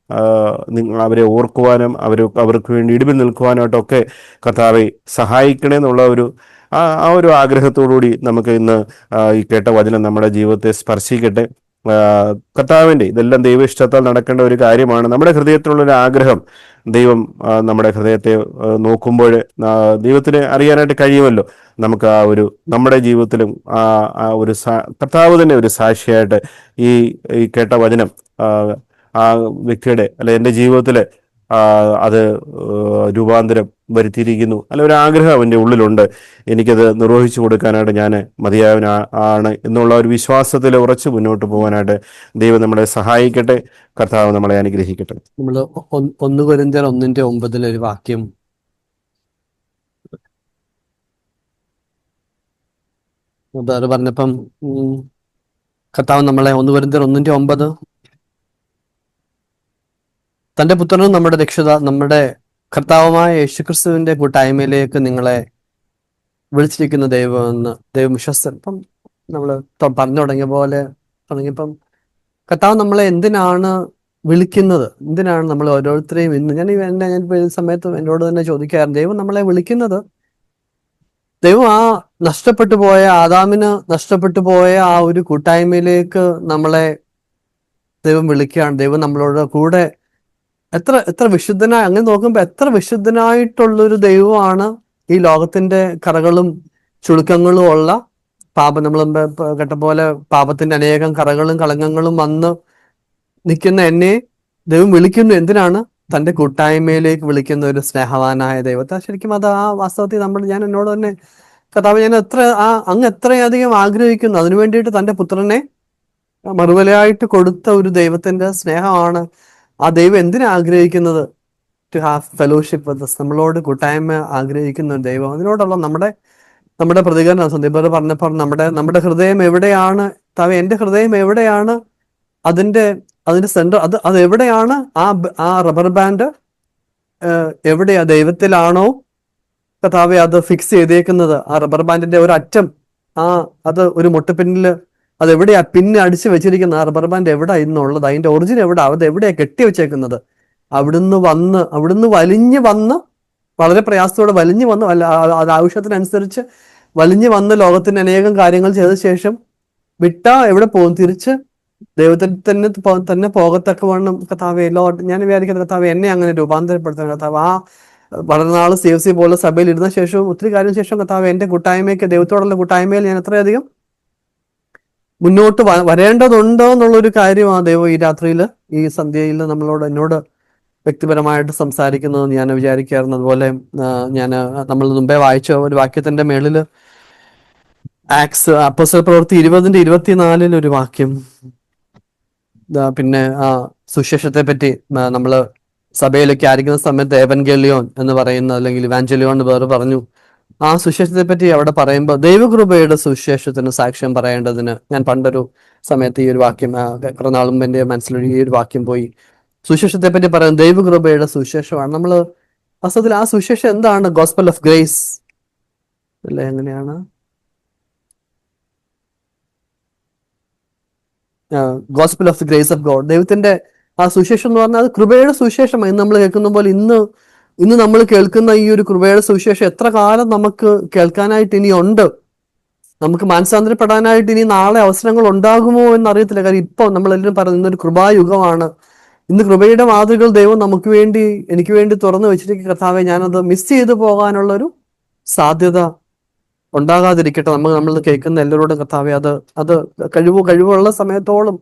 [SPEAKER 2] അവരെ ഓർക്കുവാനും അവർക്ക് വേണ്ടി ഇടിവിൽ നിൽക്കുവാനായിട്ടൊക്കെ കർത്താവെ സഹായിക്കണേ എന്നുള്ള ആ ഒരു ആഗ്രഹത്തോടുകൂടി നമുക്ക് ഇന്ന് ഈ കേട്ട വചനം നമ്മുടെ ജീവിതത്തെ സ്പർശിക്കട്ടെ. കർത്താവിൻ്റെ ഇതെല്ലാം ദൈവ ഇഷ്ടത്താൽ നടക്കേണ്ട ഒരു കാര്യമാണ്. നമ്മുടെ ഹൃദയത്തിലുള്ള ഒരു ആഗ്രഹം ദൈവം നമ്മുടെ ഹൃദയത്തെ നോക്കുമ്പോൾ ദൈവത്തിന് അറിയാനായിട്ട് കഴിയുമല്ലോ. നമുക്ക് നമ്മുടെ ജീവിതത്തിലും ആ ഒരു കർത്താവ് തന്നെ ഒരു സാക്ഷിയായിട്ട് ഈ കേട്ട വചനം ആ വ്യക്തിയുടെ അല്ലെ എൻ്റെ ജീവിതത്തിൽ അത് രൂപാന്തരം വരുത്തിയിരിക്കുന്നു, അല്ല ഒരു ആഗ്രഹം അവൻ്റെ ഉള്ളിലുണ്ട്, എനിക്കത് നിർവഹിച്ചു കൊടുക്കാനായിട്ട് ഞാൻ മതിയായവനാണ് എന്നുള്ള ഒരു വിശ്വാസത്തിൽ ഉറച്ചു മുന്നോട്ട് പോകാനായിട്ട് ദൈവം നമ്മളെ സഹായിക്കട്ടെ. കർത്താവ് നമ്മളെ അനുഗ്രഹിക്കട്ടെ.
[SPEAKER 3] നമ്മൾ 1 കൊരിന്ത്യർ 1:9 ഒരു വാക്യം പറഞ്ഞപ്പം കർത്താവ് നമ്മളെ 1 കൊരിന്ത്യർ 1:9 തന്റെ പുത്രനും നമ്മുടെ കർത്താവുമായ യേശുക്രിസ്തുവിന്റെ കൂട്ടായ്മയിലേക്ക് നിങ്ങളെ വിളിച്ചിരിക്കുന്ന ദൈവം വിശ്വസ്തൻ. ഇപ്പം നമ്മൾ പറഞ്ഞു തുടങ്ങിയപ്പം കർത്താവ് നമ്മളെ എന്തിനാണ് വിളിക്കുന്നത്, എന്തിനാണ് നമ്മൾ ഓരോരുത്തരെയും ഞാൻ ഈ സമയത്ത് എന്നോട് തന്നെ ചോദിക്കാറുണ്ട്. ദൈവം നമ്മളെ വിളിക്കുന്നത്, ദൈവം ആ ആദാമിന് നഷ്ടപ്പെട്ടു പോയ ആ ഒരു കൂട്ടായ്മയിലേക്ക് നമ്മളെ ദൈവം വിളിക്കുകയാണ്. ദൈവം നമ്മളോട് കൂടെ എത്ര വിശുദ്ധനായി, അങ്ങനെ നോക്കുമ്പോൾ എത്ര വിശുദ്ധനായിട്ടുള്ളൊരു ദൈവമാണ് ഈ ലോകത്തിന്റെ കറകളും ചുളുക്കങ്ങളും ഉള്ള നമ്മൾ കേട്ട പോലെ പാപത്തിന്റെ അനേകം കറകളും കളങ്കങ്ങളും വന്ന് നിൽക്കുന്ന എന്നെ ദൈവം വിളിക്കുന്നു. എന്തിനാണ്? തന്റെ കൂട്ടായ്മയിലേക്ക് വിളിക്കുന്ന ഒരു സ്നേഹവാനായ ദൈവത്തെ. ശരിക്കും അത് ആ വാസ്തവത്തിൽ ഞാൻ എന്നോട് തന്നെ കർത്താവ്, ഞാൻ അങ്ങ് എത്രയധികം ആഗ്രഹിക്കുന്നു. അതിനു വേണ്ടിയിട്ട് തന്റെ പുത്രനെ മറുവിലയായിട്ട് കൊടുത്ത ഒരു ദൈവത്തിന്റെ സ്നേഹമാണ്. ആ ദൈവം എന്തിനാ ആഗ്രഹിക്കുന്നത്? To have fellowship with us, നമ്മളോട് കൂട്ടായ്മ ആഗ്രഹിക്കുന്ന ഒരു ദൈവം. അതിനോടുള്ള നമ്മുടെ പ്രതികരണം സന്ദീപ് പറഞ്ഞപ്പോൾ നമ്മുടെ ഹൃദയം എവിടെയാണ്? എന്റെ ഹൃദയം എവിടെയാണ്? അതിന്റെ സെന്റർ അത് എവിടെയാണ്? ആ റബ്ബർ ബാൻഡ് എവിടെയാ? ദൈവത്തിലാണോ കർത്താവെ അത് ഫിക്സ് ചെയ്തേക്കുന്നത്? ആ റബ്ബർ ബാൻഡിന്റെ ഒരു അറ്റം, അത് ഒരു മുട്ടുപിന്നില് അതെവിടെയാ പിന്നെ അടിച്ചു വെച്ചിരിക്കുന്നത്? ആ റബ്ബർ ബാൻഡ് എവിടെ ഇന്നുള്ളത്? അതിന്റെ ഒറിജിൻ എവിടെ? അത് എവിടെയാ കെട്ടി വെച്ചേക്കുന്നത്? അവിടുന്ന് വലിഞ്ഞു വന്ന്, വളരെ പ്രയാസത്തോടെ വലിഞ്ഞു വന്ന്, അത് ആവശ്യത്തിനനുസരിച്ച് വലിഞ്ഞു വന്ന് ലോകത്തിന് അനേകം കാര്യങ്ങൾ ചെയ്ത ശേഷം എവിടെ പോകും? തിരിച്ച് ദൈവത്തിൽ തന്നെ പോകത്തക്കവണ്ണം കർത്താവേ, ഞാൻ വിചാരിക്കുന്നത് കർത്താവേ എന്നെ അങ്ങനെ രൂപാന്തരപ്പെടുത്തണം കർത്താവ്. ആ വളരെ നാൾ CFC പോലെ സഭയിൽ ഇരുന്ന ശേഷവും ഒത്തിരി കാര്യം ശേഷം കർത്താവ് എന്റെ കൂട്ടായ്മയ്ക്ക്, ദൈവത്തോടുള്ള കൂട്ടായ്മയിൽ ഞാൻ എത്രയധികം മുന്നോട്ട് വരേണ്ടതുണ്ടോ എന്നുള്ളൊരു കാര്യമാണ് ദൈവം ഈ രാത്രിയിൽ, ഈ സന്ധ്യയിൽ എന്നോട് വ്യക്തിപരമായിട്ട് സംസാരിക്കുന്നതെന്ന് ഞാൻ വിചാരിക്കാറുണ്ട്. അതുപോലെ നമ്മൾ മുമ്പേ വായിച്ച ഒരു വാക്യത്തിന്റെ മേളില് അപ്പോസ്തല പ്രവൃത്തി 20:24 ഒരു വാക്യം, പിന്നെ സുവിശേഷത്തെ പറ്റി നമ്മള് സഭയിലൊക്കെ ആയിരിക്കുന്ന സമയത്ത് എവൻഗേലിയോൻ എന്ന് പറയുന്ന, അല്ലെങ്കിൽ ഇവാഞ്ചലിയോൺ എന്ന് വേറെ പറഞ്ഞു. ആ സുവിശേഷത്തെ പറ്റി അവിടെ പറയുമ്പോൾ ദൈവകൃപയുടെ സുവിശേഷത്തിന് സാക്ഷ്യം പറയേണ്ടതിന്, ഞാൻ പണ്ടൊരു സമയത്ത് ഈ ഒരു വാക്യം കുറെ നാളും എൻ്റെ മനസ്സിലൊരു ഈ ഒരു വാക്യം പോയി. സുവിശേഷത്തെ പറ്റി പറയുന്നത് ദൈവകൃപയുടെ സുവിശേഷമാണ്. നമ്മൾ വാസ്തവത്തിൽ ആ സുവിശേഷം എന്താണ്? Gospel of grace. അല്ലേ? എങ്ങനെയാണ്? Gospel of the grace of God, ദൈവത്തിന്റെ ആ സുവിശേഷം എന്ന് പറഞ്ഞാൽ അത് കൃപയുടെ സുവിശേഷമാണ്. ഇന്ന് നമ്മൾ കേൾക്കുന്ന പോലെ ഇന്ന് നമ്മൾ കേൾക്കുന്ന ഈ ഒരു കൃപയുടെ സുവിശേഷം എത്ര കാലം നമുക്ക് കേൾക്കാനായിട്ട് ഇനി ഉണ്ട്. നമുക്ക് മാനസാന്തരപ്പെടാനായിട്ട് ഇനി നാളെ അവസരങ്ങൾ ഉണ്ടാകുമോ എന്നറിയത്തില്ല. കാര്യം ഇപ്പൊ നമ്മളെല്ലാവരും പറയുന്നത് ഇന്നൊരു കൃപായുഗമാണ്. ഇന്ന് കൃപയുടെ വാതിലുകൾ ദൈവം നമുക്ക് വേണ്ടി, എനിക്ക് വേണ്ടി തുറന്നു വെച്ചിരിക്കുന്ന കർത്താവെ, ഞാനത് മിസ് ചെയ്തു പോകാനുള്ളൊരു സാധ്യത ഉണ്ടാകാതിരിക്കട്ടെ. നമ്മൾ കേൾക്കുന്ന എല്ലാവരോടും കർത്താവെ, അത് കഴിവുള്ള സമയത്തോളം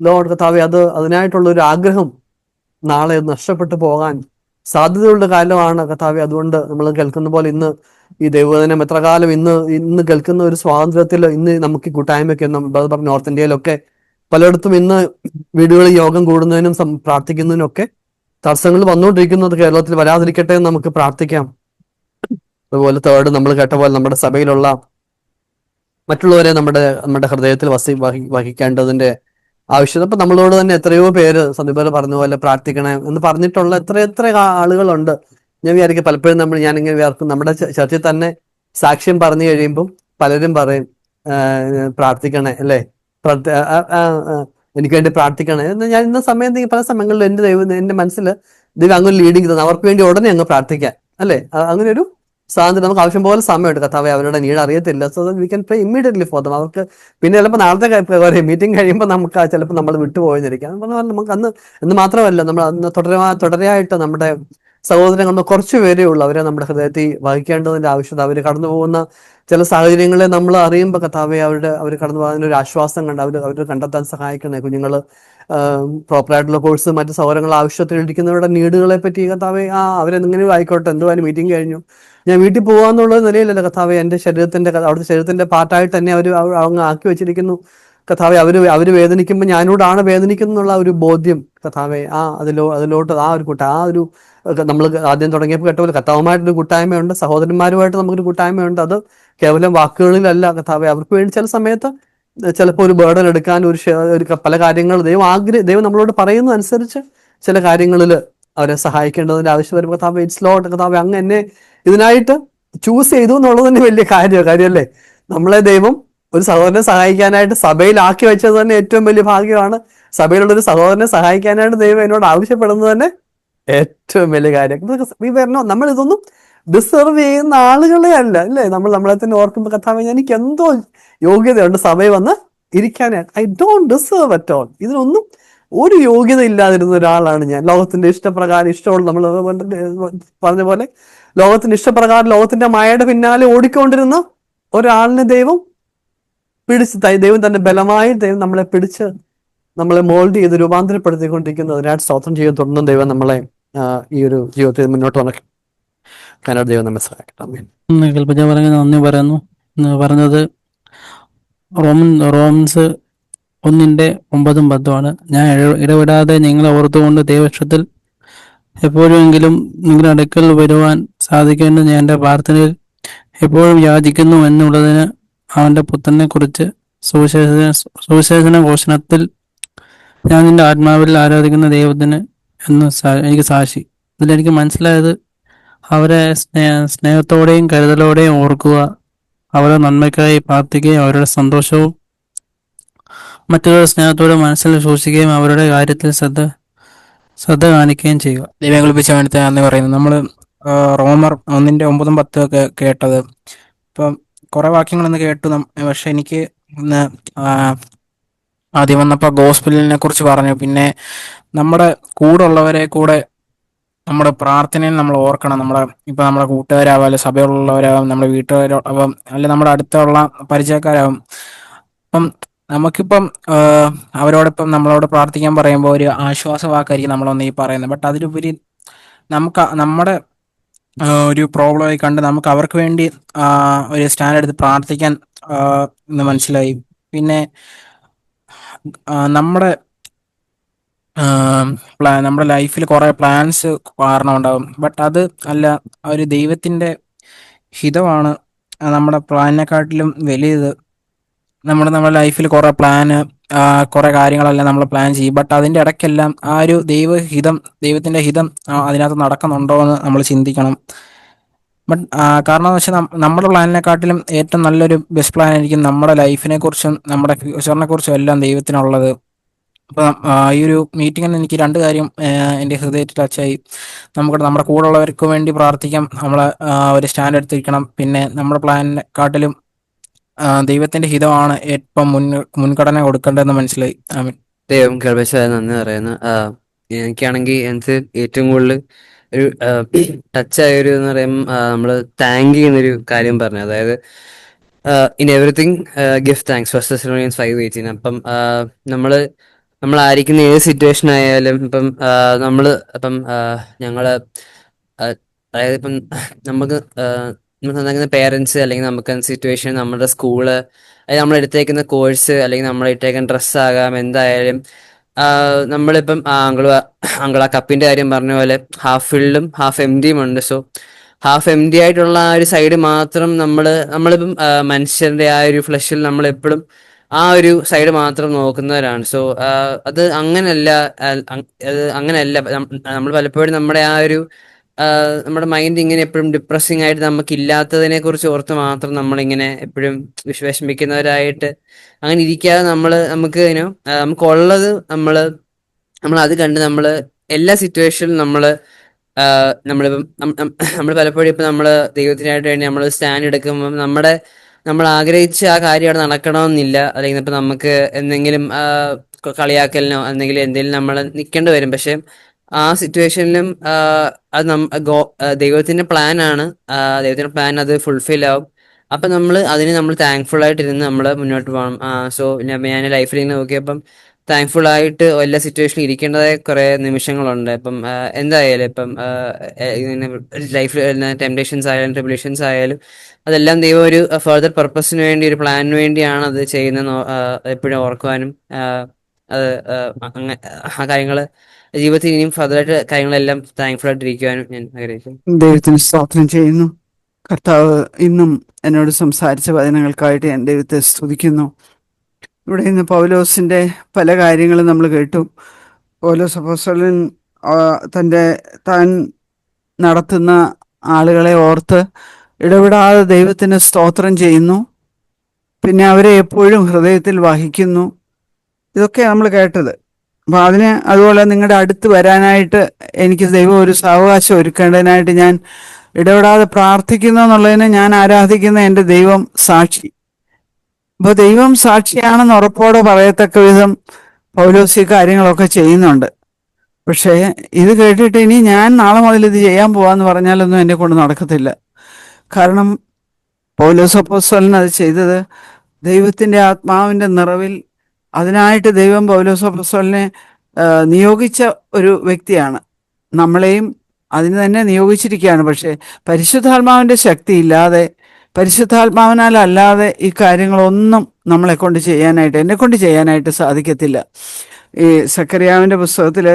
[SPEAKER 3] ലോഡ് കർത്താവെ, അതിനായിട്ടുള്ള ഒരു ആഗ്രഹം നാളെ നഷ്ടപ്പെട്ടു പോകാൻ സാധ്യതയുള്ള കാലമാണ് കർത്താവെ. അതുകൊണ്ട് നമ്മൾ കേൾക്കുന്ന പോലെ ഇന്ന് ഈ ദൈവവചനം എത്ര കാലം ഇന്ന് കേൾക്കുന്ന ഒരു സ്വാതന്ത്ര്യത്തിൽ ഇന്ന് നമുക്ക് ഈ കൂട്ടായ്മയൊക്കെ പറഞ്ഞു നോർത്ത് ഇന്ത്യയിലൊക്കെ പലയിടത്തും ഇന്ന് വീടുകളിൽ യോഗം കൂടുന്നതിനും പ്രാർത്ഥിക്കുന്നതിനും ഒക്കെ തടസ്സങ്ങൾ വന്നുകൊണ്ടിരിക്കുന്നത് കേരളത്തിൽ വരാതിരിക്കട്ടെ എന്ന് നമുക്ക് പ്രാർത്ഥിക്കാം. അതുപോലെ തേർഡ്, നമ്മൾ കേട്ട പോലെ നമ്മുടെ സഭയിലുള്ള മറ്റുള്ളവരെ നമ്മുടെ ഹൃദയത്തിൽ വഹിക്കേണ്ടതിന്റെ ആവശ്യത. അപ്പൊ നമ്മളോട് തന്നെ എത്രയോ പേര് സന്ദീപ് പറഞ്ഞ പോലെ പ്രാർത്ഥിക്കണേ എന്ന് പറഞ്ഞിട്ടുള്ള എത്ര ആളുകളുണ്ട്. ഞാൻ വിചാരിക്കും പലപ്പോഴും ഞാനിങ്ങനെ വിചാരിക്കും, നമ്മുടെ ചർച്ചിൽ തന്നെ സാക്ഷ്യം പറഞ്ഞു കഴിയുമ്പോൾ പലരും പറയും പ്രാർത്ഥിക്കണേ, അല്ലേ, എനിക്ക് വേണ്ടി പ്രാർത്ഥിക്കണേ എന്ന്. ഞാൻ ഇന്ന സമയം പല സമയങ്ങളിലും എന്റെ മനസ്സിൽ ദൈവം അങ്ങനെ ലീഡിങ് തന്നെ അവർക്ക് വേണ്ടി ഉടനെ അങ്ങ് പ്രാർത്ഥിക്കാൻ, അല്ലേ? അങ്ങനെ ഒരു സ്വാതന്ത്ര്യം നമുക്ക് ആവശ്യം പോലെ സമയമുണ്ട്. കർത്താവേ, അവരുടെ നീഡ് അറിയത്തില്ല, so we can pray immediately for them. അവർക്ക് പിന്നെ ചിലപ്പോൾ നാളത്തെ മീറ്റിംഗ് കഴിയുമ്പോൾ നമുക്ക് ചിലപ്പോൾ നമ്മൾ വിട്ടുപോയിരിക്കാം. നമുക്ക് എന്ന് മാത്രമല്ല, നമ്മൾ അന്ന് തുടരെയായിട്ട് നമ്മുടെ സഹോദരങ്ങൾ കുറച്ചു പേരേ ഉള്ളൂ, അവരെ നമ്മുടെ ഹൃദയത്തിൽ വഹിക്കേണ്ടതിന്റെ ആവശ്യത. അവർ കടന്നു പോകുന്ന ചില സാഹചര്യങ്ങളെ നമ്മൾ അറിയുമ്പോൾ കർത്താവെ, അവർ കടന്നു പോകുന്നതിന് ഒരു ആശ്വാസം കണ്ട് അവർ കണ്ടെത്താൻ സഹായിക്കണേ. കുഞ്ഞുങ്ങൾ പ്രോപ്പറായിട്ടുള്ള കോഴ്സ് മറ്റു സൗകര്യങ്ങൾ ആവശ്യത്തിൽ ഇരിക്കുന്നവരുടെ നീഡുകളെ പറ്റി കർത്താവെ, അവരെന്തെങ്കിലും ആയിക്കോട്ടെ, എന്തുവാനും മീറ്റിംഗ് കഴിഞ്ഞു ഞാൻ വീട്ടിൽ പോകാന്നുള്ള നിലയിലല്ല കർത്താവെ, എൻ്റെ അവിടുത്തെ ശരീരത്തിന്റെ പാർട്ടായിട്ട് തന്നെ അവർ അങ്ങ് ആക്കി വെച്ചിരിക്കുന്നു കർത്താവെ. അവര് വേദനിക്കുമ്പോൾ ഞാനോടാണ് വേദനിക്കുന്നു എന്നുള്ള ഒരു ബോധ്യം കർത്താവെ, അതിലോട്ട് ഒരു നമ്മൾ ആദ്യം തുടങ്ങിയപ്പോൾ കേട്ട പോലെ കർത്താവുമായിട്ടൊരു കൂട്ടായ്മയുണ്ട്, സഹോദരന്മാരുമായിട്ട് നമുക്കൊരു കൂട്ടായ്മയുണ്ട്. അത് കേവലം വാക്കുകളിലല്ല കർത്താവെ. അവർക്ക് വേണ്ടി ചില സമയത്ത് ചിലപ്പോൾ ഒരു ബേർഡൻ എടുക്കാൻ പല കാര്യങ്ങൾ ദൈവം നമ്മളോട് പറയുന്നതനുസരിച്ച് ചില കാര്യങ്ങളിൽ അവരെ സഹായിക്കേണ്ടതിന്റെ ആവശ്യം വരുമ്പോൾ കർത്താവെ, ഇറ്റ്സ് ലോട്ട് കർത്താവെ, അങ്ങ് എന്നെ ഇതിനായിട്ട് ചൂസ് ചെയ്തു എന്നുള്ളത് തന്നെ വലിയ കാര്യമല്ലേ? നമ്മളെ ദൈവം ഒരു സഹോദരനെ സഹായിക്കാനായിട്ട് സഭയിലാക്കി വെച്ചത് തന്നെ ഏറ്റവും വലിയ ഭാഗ്യമാണ്. സഭയിലുള്ളൊരു സഹോദരനെ സഹായിക്കാനായിട്ട് ദൈവം എന്നോട് ആവശ്യപ്പെടുന്നത് തന്നെ ഏറ്റവും വലിയ കാര്യം. നമ്മൾ ഇതൊന്നും ഡിസർവ് ചെയ്യുന്ന ആളുകളെ അല്ല, അല്ലേ? നമ്മളെ തന്നെ ഓർക്കുമ്പോൾ കർത്താവേ, എനിക്ക് എന്തോ യോഗ്യതയുണ്ട് സഭയിൽ വന്ന് ഇരിക്കാനായിട്ട്. I don't deserve at all. ഇതിനൊന്നും ഒരു യോഗ്യത ഇല്ലാതിരുന്ന ഒരാളാണ് ഞാൻ. ലോകത്തിന്റെ ഇഷ്ടപ്രകാരം ഇഷ്ടമുള്ള, നമ്മൾ പറഞ്ഞ പോലെ ലോകത്തിന്റെ ഇഷ്ടപ്രകാരം ലോകത്തിന്റെ മായയുടെ പിന്നാലെ ഓടിക്കൊണ്ടിരുന്ന ഒരാളിനെ ദൈവം തന്നെ ബലമായി നമ്മളെ പിടിച്ച് നമ്മളെ മോൾഡ് ചെയ്ത് രൂപാന്തരപ്പെടുത്തിക്കൊണ്ടിരിക്കുന്നത്. അതിനായിട്ട് സ്തോത്രം ചെയ്യാൻ തുടർന്നും ദൈവം നമ്മളെ ഈ ഒരു ജീവിതത്തിൽ മുന്നോട്ട് വന്നേക്കാനായിട്ട് ദൈവം നമ്മെ സഹായിക്കട്ടെ.
[SPEAKER 4] കൽപ്പജ പറഞ്ഞ നന്ദി പറയുന്നു. പറഞ്ഞത് റോമൻസ് 1:9-10 ഞാൻ ഇടപെടാതെ നിങ്ങളെ ഓർത്തുകൊണ്ട് ദൈവക്ഷത്തിൽ എപ്പോഴെങ്കിലും നിങ്ങളുടെ അടുക്കൽ വരുവാൻ സാധിക്കുമെന്ന് ഞാൻ എൻ്റെ പ്രാർത്ഥനയിൽ എപ്പോഴും യാചിക്കുന്നു എന്നുള്ളതിന് അവൻ്റെ പുത്രനെ കുറിച്ച് സുവിശേഷന ഘോഷണത്തിൽ ഞാൻ നിന്റെ ആത്മാവിൽ ആരാധിക്കുന്ന ദൈവത്തിന് എന്ന് എനിക്ക് സാക്ഷി. ഇതിലെനിക്ക് മനസ്സിലായത്, അവരെ സ്നേഹത്തോടെയും കരുതലോടെയും ഓർക്കുക, അവരുടെ നന്മയ്ക്കായി പ്രാർത്ഥിക്കുകയും അവരുടെ സന്തോഷവും മറ്റുള്ളവരുടെ സ്നേഹത്തോടെ മനസ്സിൽ സൂക്ഷിക്കുകയും അവരുടെ കാര്യത്തിൽ ശ്രദ്ധ കാണിക്കുകയും ചെയ്യുക.
[SPEAKER 5] ദൈവം കുളിപ്പിച്ച വേണ്ടി നന്ദി പറയുന്നു. നമ്മൾ റോമർ 1:9-10 ഒക്കെ കേട്ടത്, ഇപ്പം കുറെ വാക്യങ്ങളൊന്ന് കേട്ടു. പക്ഷെ എനിക്ക് ഇന്ന് ആദ്യം വന്നപ്പോൾ ഗോസ്പലിനെ കുറിച്ച് പറഞ്ഞു. പിന്നെ നമ്മുടെ കൂടെ ഉള്ളവരെ കൂടെ നമ്മുടെ പ്രാർത്ഥനയിൽ നമ്മൾ ഓർക്കണം. ഇപ്പം നമ്മുടെ കൂട്ടുകാരാവാം, സഭയിലുള്ളവരാവും, നമ്മുടെ വീട്ടുകാരാവും, അല്ലെ നമ്മുടെ അടുത്തുള്ള പരിചയക്കാരാവും. അപ്പം നമുക്കിപ്പം അവരോടൊപ്പം നമ്മളോട് പ്രാർത്ഥിക്കാൻ പറയുമ്പോൾ ഒരു ആശ്വാസവാക്കായിരിക്കും നമ്മളൊന്ന് ഈ പറയുന്നത്. ബട്ട് അതിലുപരി നമുക്ക് നമ്മുടെ ഒരു പ്രോബ്ലമായി കണ്ട് നമുക്ക് അവർക്ക് വേണ്ടി ഒരു സ്റ്റാൻഡ് എടുത്ത് പ്രാർത്ഥിക്കാൻ ഇന്ന് മനസ്സിലായി. പിന്നെ നമ്മുടെ ലൈഫിൽ കുറെ പ്ലാൻസ് കാരണം ഉണ്ടാകും. ബട്ട് അത് അല്ല, ഒരു ദൈവത്തിൻ്റെ ഹിതമാണ് നമ്മുടെ പ്ലാനിനെക്കാട്ടിലും വലിയത്. നമ്മുടെ ലൈഫിൽ കുറെ കുറെ കാര്യങ്ങളെല്ലാം നമ്മൾ പ്ലാൻ ചെയ്യും. ബട്ട് അതിൻ്റെ ഇടയ്ക്കെല്ലാം ആ ഒരു ദൈവത്തിൻ്റെ ഹിതം അതിനകത്ത് നടക്കുന്നുണ്ടോ എന്ന് നമ്മൾ ചിന്തിക്കണം. ബട്ട് കാരണം എന്ന് വെച്ചാൽ നമ്മുടെ പ്ലാനിനെക്കാട്ടിലും ഏറ്റവും നല്ലൊരു ബെസ്റ്റ് പ്ലാൻ ആയിരിക്കും നമ്മുടെ ലൈഫിനെ കുറിച്ചും നമ്മുടെ ഫ്യൂച്ചറിനെ കുറിച്ചും എല്ലാം ദൈവത്തിനുള്ളത്. അപ്പം ഈ ഒരു മീറ്റിങ്ങിൽ എനിക്ക് രണ്ട് കാര്യം എൻ്റെ ഹൃദയത്തിൽ ടച്ചായി. നമ്മുടെ കൂടെ ഉള്ളവർക്ക് വേണ്ടി പ്രാർത്ഥിക്കാം, നമ്മൾ ഒരു സ്റ്റാൻഡ് എടുത്തിരിക്കണം. പിന്നെ നമ്മുടെ പ്ലാനിനെക്കാട്ടിലും ദൈവത്തിന്റെ ഹിതമാണ് ഏറ്റവും മുൻഗണന കൊടുക്കേണ്ടതെന്ന് മനസ്സിലായി. ആമീൻ.
[SPEAKER 3] ദൈവം കൃപച്ചാൽ നന്ദി പറയുന്നു. എനിക്കാണെങ്കിൽ എനിക്ക് ഏറ്റവും കൂടുതൽ ഒരു ടച്ചായ ഒരു എന്ന് പറയുമ്പോൾ നമ്മൾ താങ്ക് ചെയ്യുന്നൊരു കാര്യം പറഞ്ഞു. അതായത് in everything give thanks, 1 Thessalonians 5:18. അപ്പം നമ്മളായിരിക്കുന്ന ഏത് സിറ്റുവേഷൻ ആയാലും ഇപ്പം ഞങ്ങള് അതായത് ഇപ്പം നമുക്ക് നമുക്ക് പേരൻസ് അല്ലെങ്കിൽ നമുക്ക് സിറ്റുവേഷൻ, നമ്മുടെ സ്കൂള്, അല്ലെങ്കിൽ നമ്മൾ എടുത്തേക്കുന്ന കോഴ്സ്, അല്ലെങ്കിൽ നമ്മൾ ഇട്ടേക്കുന്ന ഡ്രസ്സാകാം, എന്തായാലും നമ്മളിപ്പം അങ്കിൾ ആ കപ്പിന്റെ കാര്യം പറഞ്ഞ പോലെ ഹാഫ് ഫിൽഡും ഹാഫ് എം ഡിയും ഉണ്ട്. സോ ഹാഫ് എം ഡി ആയിട്ടുള്ള ആ ഒരു സൈഡ് മാത്രം നമ്മളിപ്പം മനുഷ്യരുടെ ആ ഒരു ഫ്ലഷിൽ നമ്മളെപ്പോഴും ആ ഒരു സൈഡ് മാത്രം നോക്കുന്നവരാണ്. സോ അത് അങ്ങനല്ല. നമ്മൾ പലപ്പോഴും നമ്മുടെ ആ ഒരു നമ്മുടെ മൈൻഡ് ഇങ്ങനെ എപ്പോഴും ഡിപ്രസിങ് ആയിട്ട് നമുക്ക് ഇല്ലാത്തതിനെ കുറിച്ച് ഓർത്ത് മാത്രം നമ്മളിങ്ങനെ എപ്പോഴും വിഷമിക്കുന്നവരായിട്ട് അങ്ങനെ ഇരിക്കാതെ നമുക്കുള്ളത് നമ്മൾ അത് കണ്ട് എല്ലാ സിറ്റുവേഷനിലും നമ്മൾ പലപ്പോഴും ഇപ്പം ദൈവത്തിനായിട്ട് വേണ്ടി നമ്മൾ സ്റ്റാൻഡ് എടുക്കുമ്പം നമ്മൾ ആഗ്രഹിച്ച ആ കാര്യം അവിടെ നടക്കണമെന്നില്ല. അല്ലെങ്കിൽ ഇപ്പം നമുക്ക് എന്തെങ്കിലും കളിയാക്കലിനോ എന്തെങ്കിലും നമ്മൾ നിൽക്കേണ്ടി വരും. പക്ഷെ ആ സിറ്റുവേഷനിലും അത് ദൈവത്തിന്റെ പ്ലാനാണ്. ദൈവത്തിന്റെ പ്ലാൻ അത് ഫുൾഫിൽ ആവും. അപ്പൊ നമ്മൾ താങ്ക്ഫുൾ ആയിട്ടിരുന്ന് നമ്മൾ മുന്നോട്ട് പോകണം. സോ ഞാൻ ലൈഫിൽ ഇങ്ങനെ നോക്കിയപ്പം താങ്ക്ഫുൾ ആയിട്ട് എല്ലാ സിറ്റുവേഷനിലും ഇരിക്കേണ്ടതായ കുറെ നിമിഷങ്ങളുണ്ട്. ഇപ്പം എന്തായാലും ഇപ്പം ഇങ്ങനെ ലൈഫിൽ ടെംപ്ടേഷൻസ് ആയാലും ട്രിബുലേഷൻസ് ആയാലും അതെല്ലാം ദൈവം ഒരു ഫർദർ പർപ്പസിന് വേണ്ടി, ഒരു പ്ലാനിന് വേണ്ടിയാണ് അത് ചെയ്യുന്നത് എപ്പോഴും ഓർക്കുവാനും അത് ആ കാര്യങ്ങള് ജീവിതത്തിൽ ഇനിയും ഫർദറായിട്ട് കാര്യങ്ങളെല്ലാം താങ്ക്ഫുൾ ആയിട്ടിരിക്കുവാനും ഞാൻ ആഗ്രഹിക്കുന്നു.
[SPEAKER 6] ദൈവത്തിന് സ്തോത്രം ചെയ്യുന്നു. കർത്താവ് ഇന്നും എന്നോട് സംസാരിച്ച വചനങ്ങൾക്കായിട്ട് ഞാൻ ദൈവത്തെ സ്തുതിക്കുന്നു. ഇവിടെ ഇന്ന് പൗലോസിൻ്റെ പല കാര്യങ്ങളും നമ്മൾ കേട്ടു. പൗലോസ് അപ്പോസ്തലൻ താൻ നടത്തുന്ന ആളുകളെ ഓർത്ത് ഇടപെടാതെ ദൈവത്തിന് സ്തോത്രം ചെയ്യുന്നു. പിന്നെ അവരെ എപ്പോഴും ഹൃദയത്തിൽ വഹിക്കുന്നു. ഇതൊക്കെ നമ്മൾ കേട്ടത്. അപ്പോൾ അതുപോലെ നിങ്ങളുടെ അടുത്ത് വരാനായിട്ട് എനിക്ക് ദൈവം ഒരു സാവകാശം ഒരുക്കേണ്ടതിനായിട്ട് ഞാൻ ഇടപെടാതെ പ്രാർത്ഥിക്കുന്നു എന്നുള്ളതിന് ഞാൻ ആരാധിക്കുന്ന എൻ്റെ ദൈവം സാക്ഷി. അപ്പോൾ ദൈവം സാക്ഷിയാണെന്ന് ഉറപ്പോടെ പറയത്തക്ക വിധം പൗലോസ് ഈ കാര്യങ്ങളൊക്കെ ചെയ്യുന്നുണ്ട്. പക്ഷേ ഇത് കേട്ടിട്ട് ഇനി ഞാൻ നാളെ മുതൽ ഇത് ചെയ്യാൻ പോവാന്ന് പറഞ്ഞാലൊന്നും എന്നെ കൊണ്ട് നടക്കത്തില്ല. കാരണം പൗലോസ് അപ്പോസ്തലൻ അത് ചെയ്തത് ദൈവത്തിൻ്റെ ആത്മാവിൻ്റെ നിറവിൽ അതിനായിട്ട് ദൈവം പൗലോസ് അപ്പോസ്തലനെ നിയോഗിച്ച ഒരു വ്യക്തിയാണ്. നമ്മളെയും അതിന് തന്നെ നിയോഗിച്ചിരിക്കുകയാണ്. പക്ഷേ പരിശുദ്ധാത്മാവിൻ്റെ ശക്തി ഇല്ലാതെ, പരിശുദ്ധാത്മാവിനാൽ അല്ലാതെ ഈ കാര്യങ്ങളൊന്നും എന്നെ കൊണ്ട് ചെയ്യാനായിട്ട് സാധിക്കത്തില്ല. ഈ സക്കറിയാവിൻ്റെ പുസ്തകത്തിൽ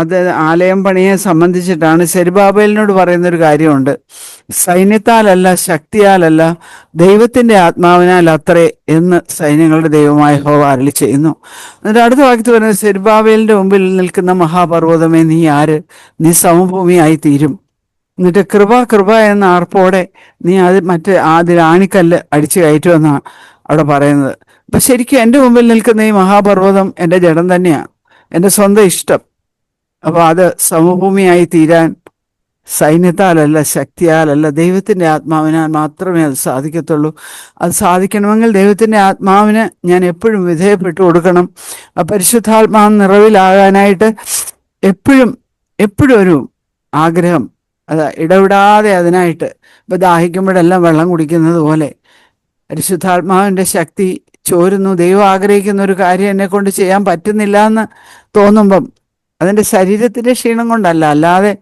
[SPEAKER 6] അത് ആലയം പണിയെ സംബന്ധിച്ചിട്ടാണ് സെരുബാബേലിനോട് പറയുന്നൊരു കാര്യമുണ്ട്. സൈന്യത്താലല്ല, ശക്തിയാലല്ല, ദൈവത്തിൻ്റെ ആത്മാവിനാൽ അത്രേ എന്ന് സൈന്യങ്ങളുടെ ദൈവമായ യഹോവ അരുളി ചെയ്യുന്നു. എന്നിട്ട് അടുത്ത വാക്യത്തിൽ പറയുന്നത്, സെരുബാബേലിൻ്റെ മുമ്പിൽ നിൽക്കുന്ന മഹാപർവ്വതമേ നീ ആര്? നീ സമഭൂമിയായി തീരും. എന്നിട്ട് കൃപ എന്ന ആർപ്പോടെ നീ അതിൽ ആണിക്കല്ല് അടിച്ചു കയറ്റുമെന്നാണ് അവിടെ പറയുന്നത്. അപ്പം ശരിക്കും എൻ്റെ മുമ്പിൽ നിൽക്കുന്ന ഈ മഹാപർവ്വതം എൻ്റെ ജഡം തന്നെയാണ്, എൻ്റെ സ്വന്തം ഇഷ്ടം. അപ്പോൾ അത് സമഭൂമിയായി തീരാൻ സൈന്യത്താലല്ല, ശക്തിയാലല്ല, ദൈവത്തിൻ്റെ ആത്മാവിനാൽ മാത്രമേ അത് സാധിക്കത്തുള്ളൂ. അത് സാധിക്കണമെങ്കിൽ ദൈവത്തിൻ്റെ ആത്മാവിന് ഞാൻ എപ്പോഴും വിധേയപ്പെട്ടു കൊടുക്കണം. ആ പരിശുദ്ധാത്മാവ് നിറവിലാകാനായിട്ട് എപ്പോഴും ഒരു ആഗ്രഹം, ഇടവിടാതെ അതിനായിട്ട്. ഇപ്പം ദാഹിക്കുമ്പോഴെല്ലാം വെള്ളം കുടിക്കുന്നത് പോലെ പരിശുദ്ധാത്മാവിൻ്റെ ശക്തി ചോരുന്നു. ദൈവം ആഗ്രഹിക്കുന്ന ഒരു കാര്യം എന്നെ കൊണ്ട് ചെയ്യാൻ പറ്റുന്നില്ല എന്ന് തോന്നുമ്പം അതിൻ്റെ ശരീരത്തിൻ്റെ ക്ഷീണം കൊണ്ടല്ല, അല്ലാതെ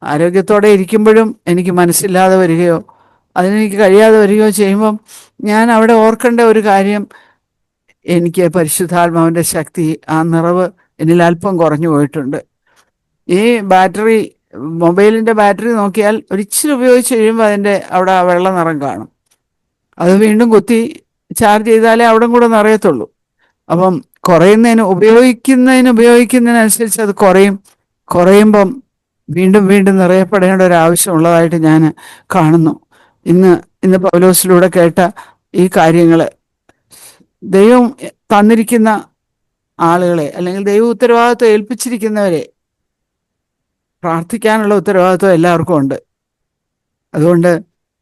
[SPEAKER 6] ആരോഗ്യത്തോടെ ഇരിക്കുമ്പോഴും എനിക്ക് മനസ്സില്ലാതെ വരികയോ അതിനെനിക്ക് കഴിയാതെ വരികയോ ചെയ്യുമ്പം ഞാൻ അവിടെ ഓർക്കേണ്ട ഒരു കാര്യം, എനിക്ക് പരിശുദ്ധാത്മാവിൻ്റെ ശക്തി, ആ നിറവ് എന്നിൽ അല്പം കുറഞ്ഞു പോയിട്ടുണ്ട്. ഈ മൊബൈലിൻ്റെ ബാറ്ററി നോക്കിയാൽ ഒരിച്ചിരി ഉപയോഗിച്ച് കഴിയുമ്പോൾ അതിൻ്റെ അവിടെ വെള്ള നിറം കാണും. അത് വീണ്ടും കുത്തി ചാർജ് ചെയ്താലേ അവിടെ കൂടെ നിറയത്തുള്ളൂ. അപ്പം ഉപയോഗിക്കുന്നതിനനുസരിച്ച് അത് കുറയുമ്പം വീണ്ടും വീണ്ടും നിറയപ്പെടേണ്ട ഒരു ആവശ്യമുള്ളതായിട്ട് ഞാൻ കാണുന്നു. ഇന്ന് പൗലോസിലൂടെ കേട്ട ഈ കാര്യങ്ങൾ ദൈവം തന്നിരിക്കുന്ന ആളുകളെ, അല്ലെങ്കിൽ ദൈവ ഉത്തരവാദിത്വം ഏൽപ്പിച്ചിരിക്കുന്നവരെ പ്രാർത്ഥിക്കാനുള്ള ഉത്തരവാദിത്വം എല്ലാവർക്കും ഉണ്ട്. അതുകൊണ്ട്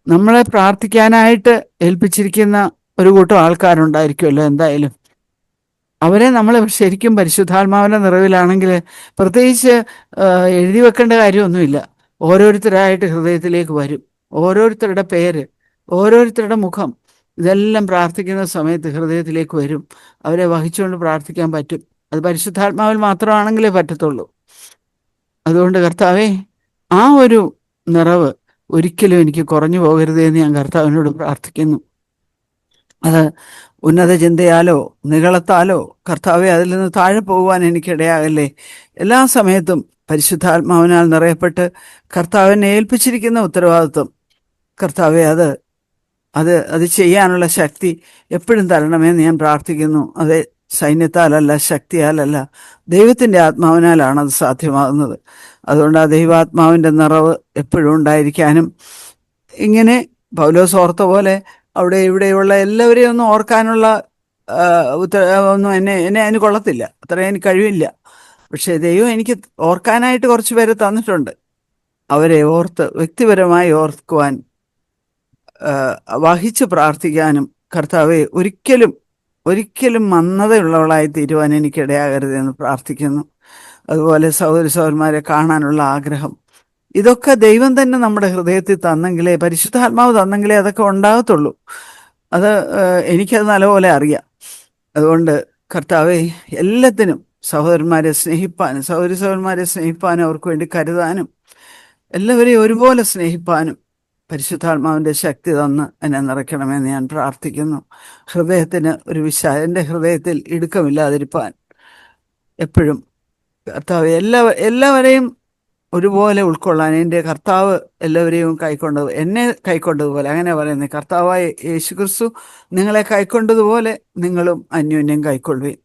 [SPEAKER 6] നമ്മളെ പ്രാർത്ഥിക്കാനായിട്ട് ഏൽപ്പിച്ചിരിക്കുന്ന ഒരു കൂട്ടം ആൾക്കാരുണ്ടായിരിക്കുമല്ലോ എന്തായാലും. അവരെ നമ്മൾ ശരിക്കും പരിശുദ്ധാത്മാവിൻ്റെ നിറവിലാണെങ്കിൽ പ്രത്യേകിച്ച് എഴുതി വെക്കേണ്ട കാര്യമൊന്നുമില്ല. ഓരോരുത്തരായിട്ട് ഹൃദയത്തിലേക്ക് വരും. ഓരോരുത്തരുടെ പേര്, ഓരോരുത്തരുടെ മുഖം, ഇതെല്ലാം പ്രാർത്ഥിക്കുന്ന സമയത്ത് ഹൃദയത്തിലേക്ക് വരും. അവരെ വഹിച്ചുകൊണ്ട് പ്രാർത്ഥിക്കാൻ പറ്റും. അത് പരിശുദ്ധാത്മാവിൽ മാത്രമാണെങ്കിലേ പറ്റത്തുള്ളൂ. അതുകൊണ്ട് കർത്താവേ, ആ ഒരു നിറവ് ഒരിക്കലും എനിക്ക് കുറഞ്ഞു പോകരുതേ എന്ന് ഞാൻ കർത്താവിനോട് പ്രാർത്ഥിക്കുന്നു. അത് ഉന്നത ചിന്തയാലോ നിഗളത്താലോ കർത്താവെ അതിൽ നിന്ന് താഴെ പോകുവാൻ എനിക്കിടയാകല്ലേ. എല്ലാ സമയത്തും പരിശുദ്ധാത്മാവിനാൽ നിറയപ്പെട്ട് കർത്താവിനെ ഏൽപ്പിച്ചിരിക്കുന്ന ഉത്തരവാദിത്വം കർത്താവെ അത് ചെയ്യാനുള്ള ശക്തി എപ്പോഴും തരണമെന്ന് ഞാൻ പ്രാർത്ഥിക്കുന്നു. അത് സൈന്യത്താലല്ല, ശക്തിയാലല്ല, ദൈവത്തിൻ്റെ ആത്മാവിനാലാണ് അത് സാധ്യമാകുന്നത്. അതുകൊണ്ട് ആ ദൈവാത്മാവിൻ്റെ നിറവ് എപ്പോഴും ഉണ്ടായിരിക്കാനും, ഇങ്ങനെ പൗലോസ് ഓർത്ത പോലെ അവിടെ ഇവിടെയുള്ള എല്ലാവരെയും ഒന്നും ഓർക്കാനുള്ള ഒന്നും എന്നെ അതിന് കൊള്ളത്തില്ല, അത്രയും എനിക്ക് കഴിവില്ല. പക്ഷേ ദൈവം എനിക്ക് ഓർക്കാനായിട്ട് കുറച്ച് പേരെ തന്നിട്ടുണ്ട്. അവരെ ഓർത്ത് വ്യക്തിപരമായി ഓർക്കുവാൻ, വഹിച്ച് പ്രാർത്ഥിക്കാനും കർത്താവെ ഒരിക്കലും മന്ദതയുള്ളവളായി തീരുവാൻ എനിക്കിടയാകരുതെന്ന് പ്രാർത്ഥിക്കുന്നു. അതുപോലെ സഹോദരന്മാരെ കാണാനുള്ള ആഗ്രഹം, ഇതൊക്കെ ദൈവം തന്നെ നമ്മുടെ ഹൃദയത്തിൽ തന്നെങ്കിലേ, പരിശുദ്ധാത്മാവ് തന്നെങ്കിലേ അതൊക്കെ ഉണ്ടാകത്തുള്ളൂ. അത് എനിക്കത് നല്ലപോലെ അറിയാം. അതുകൊണ്ട് കർത്താവെ, എല്ലാത്തിനും സഹോദരന്മാരെ സ്നേഹിപ്പാനും സഹോദരന്മാരെ സ്നേഹിപ്പാനും അവർക്ക് വേണ്ടി കരുതാനും എല്ലാവരെയും ഒരുപോലെ സ്നേഹിപ്പാനും പരിശുദ്ധാത്മാവിൻ്റെ ശക്തി തന്ന് എന്നെ നിറയ്ക്കണമെന്ന് ഞാൻ പ്രാർത്ഥിക്കുന്നു. ഹൃദയത്തിന് എൻ്റെ ഹൃദയത്തിൽ ഇടുക്കമില്ലാതിരിപ്പാൻ എപ്പോഴും കർത്താവ് എല്ലാവരെയും ഒരുപോലെ ഉൾക്കൊള്ളാൻ, എൻ്റെ കർത്താവ് എല്ലാവരെയും എന്നെ കൈക്കൊണ്ടതുപോലെ, അങ്ങനെ പറയുന്നത് കർത്താവായ യേശുക്രിസ്തു നിങ്ങളെ കൈക്കൊണ്ടതുപോലെ നിങ്ങളും അന്യോന്യം കൈക്കൊള്ളുകയും.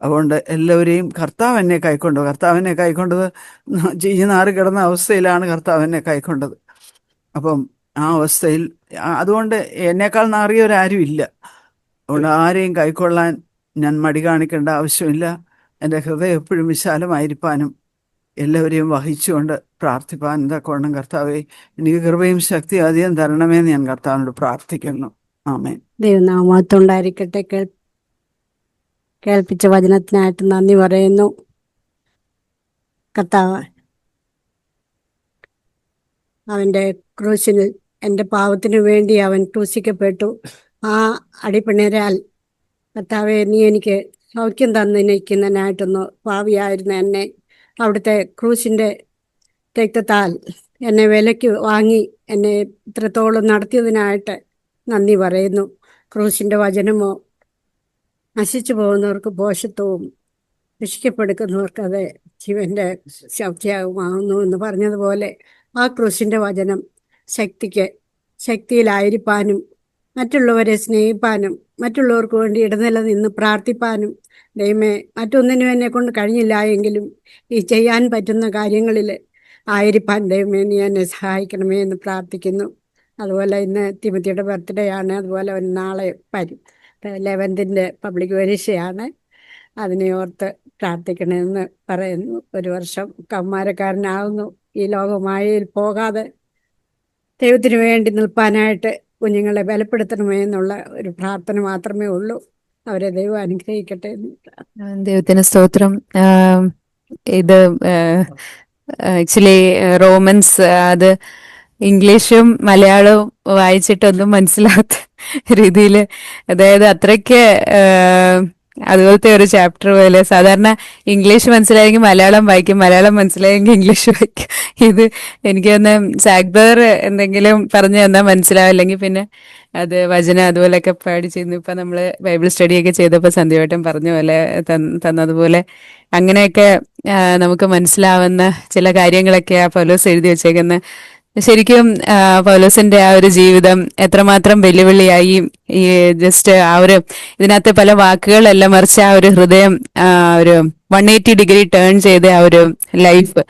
[SPEAKER 6] അതുകൊണ്ട് എല്ലാവരെയും കർത്താവിനെ കൈക്കൊണ്ടത് ചീഞ്ഞാറ് കിടന്ന അവസ്ഥയിലാണ് കർത്താവിനെ കൈക്കൊണ്ടത്. അപ്പം ആ അവസ്ഥയിൽ അതുകൊണ്ട് എന്നേക്കാൾ നാറിയവരാരും ഇല്ല. അതുകൊണ്ട് ആരെയും കൈക്കൊള്ളാൻ ഞാൻ മടി കാണിക്കേണ്ട ആവശ്യമില്ല. എൻ്റെ ഹൃദയം എപ്പോഴും വിശാലമായിരിക്കാനും എല്ലാവരെയും വഹിച്ചുകൊണ്ട് പ്രാർത്ഥിപ്പാൻ തക്കവണ്ണം കർത്താവെ എനിക്ക് കൃപയും ശക്തിയും അധികം തരണമെന്ന് ഞാൻ കർത്താവിനോട് പ്രാർത്ഥിക്കുന്നു. ആമേൻ.
[SPEAKER 7] ദൈവനാമത്തുണ്ടായിരിക്കട്ടെ. കേൾപ്പിച്ച വചനത്തിനായിട്ട് നന്ദി പറയുന്നു. കർത്താവ് അവൻ്റെ ക്രൂശിൽ എൻ്റെ പാവത്തിനു വേണ്ടി അവൻ ക്രൂശിക്കപ്പെട്ടു. ആ അടിപ്പിണരാൽ കർത്താവെ, നീ എനിക്ക് സൗഖ്യം തന്നിരിക്കുന്നതിനായിട്ടൊന്ന് പാവിയായിരുന്ന എന്നെ അവിടുത്തെ ക്രൂശിൻ്റെ രക്തത്താൽ എന്നെ വിലയ്ക്ക് വാങ്ങി എന്നെ ഇത്രത്തോളം നടത്തിയതിനായിട്ട് നന്ദി പറയുന്നു. ക്രൂശിൻ്റെ വചനമോ നശിച്ചു പോകുന്നവർക്ക് പോഷത്വവും രക്ഷിക്കപ്പെടുന്നവർക്ക് അത് ജീവൻ്റെ സൗഖ്യമാകുന്നു എന്ന് പറഞ്ഞതുപോലെ ആ ക്രൂശിൻ്റെ വചനം ശക്തിയിലായിരിക്കാനും മറ്റുള്ളവരെ സ്നേഹിപ്പാനും മറ്റുള്ളവർക്ക് വേണ്ടി ഇടനില നിന്ന് പ്രാർത്ഥിപ്പാനും, ദൈവമേ, മറ്റൊന്നിനും എന്നെ കൊണ്ട് കഴിഞ്ഞില്ല എങ്കിലും ഈ ചെയ്യാൻ പറ്റുന്ന കാര്യങ്ങളിൽ ആയിരിക്കാൻ ദൈവമേ നീ എന്നെ സഹായിക്കണമേ എന്ന് പ്രാർത്ഥിക്കുന്നു. അതുപോലെ ഇന്ന് തിമത്തിയുടെ ബർത്ത്ഡേ ആണ്. അതുപോലെ നാളെ 11th പബ്ലിക് പരീക്ഷയാണ്. അതിനെ ഓർത്ത് പ്രാർത്ഥിക്കണമെന്ന് പറയുന്നു. ഒരു വർഷം കൗമാരക്കാരനാകുന്നു. ഈ ലോകമായയിൽ പോകാതെ ദൈവത്തിന് വേണ്ടി നിൽപ്പാനായിട്ട് കുഞ്ഞുങ്ങളെ ബലപ്പെടുത്തണമേ എന്നുള്ള ഒരു പ്രാർത്ഥന മാത്രമേ ഉള്ളൂ. അവരെ ദൈവം അനുഗ്രഹിക്കട്ടെ.
[SPEAKER 8] ദൈവത്തിന് സ്തോത്രം. ഇത് ആക്ച്വലി റോമൻസ് അത് ഇംഗ്ലീഷും മലയാളവും വായിച്ചിട്ടൊന്നും മനസ്സിലാത്ത രീതിയിൽ, അതായത് അത്രയ്ക്ക് അതുപോലത്തെ ഒരു ചാപ്റ്റർ പോലെ. സാധാരണ ഇംഗ്ലീഷ് മനസ്സിലായെങ്കിൽ മലയാളം വായിക്കും, മലയാളം മനസ്സിലായെങ്കിൽ ഇംഗ്ലീഷ് വായിക്കും. ഇത് എനിക്ക് തന്നെ സാഗ്ബർ എന്തെങ്കിലും പറഞ്ഞു തന്നാൽ മനസ്സിലാവും, അല്ലെങ്കിൽ പിന്നെ അത് വചനം അതുപോലെയൊക്കെ പാടി ചെയ്യുന്നു. ഇപ്പം നമ്മൾ ബൈബിൾ സ്റ്റഡിയൊക്കെ ചെയ്തപ്പോൾ സന്ധ്യവട്ടം പറഞ്ഞ പോലെ തന്നതുപോലെ അങ്ങനെയൊക്കെ നമുക്ക് മനസ്സിലാവുന്ന ചില കാര്യങ്ങളൊക്കെയാ പൗലോസ് എഴുതി വെച്ചേക്കുന്നത്. ശരിക്കും പൗലോസിന്റെ ആ ഒരു ജീവിതം എത്രമാത്രം വെല്ലുവിളിയായി. ഈ ജസ്റ്റ് ആ ഒരു ഇതിനകത്ത് പല വാക്കുകളല്ല, മറിച്ച് ആ ഒരു ഹൃദയം ഒരു 180 ഡിഗ്രി ടേൺ ചെയ്ത ആ ഒരു ലൈഫ്,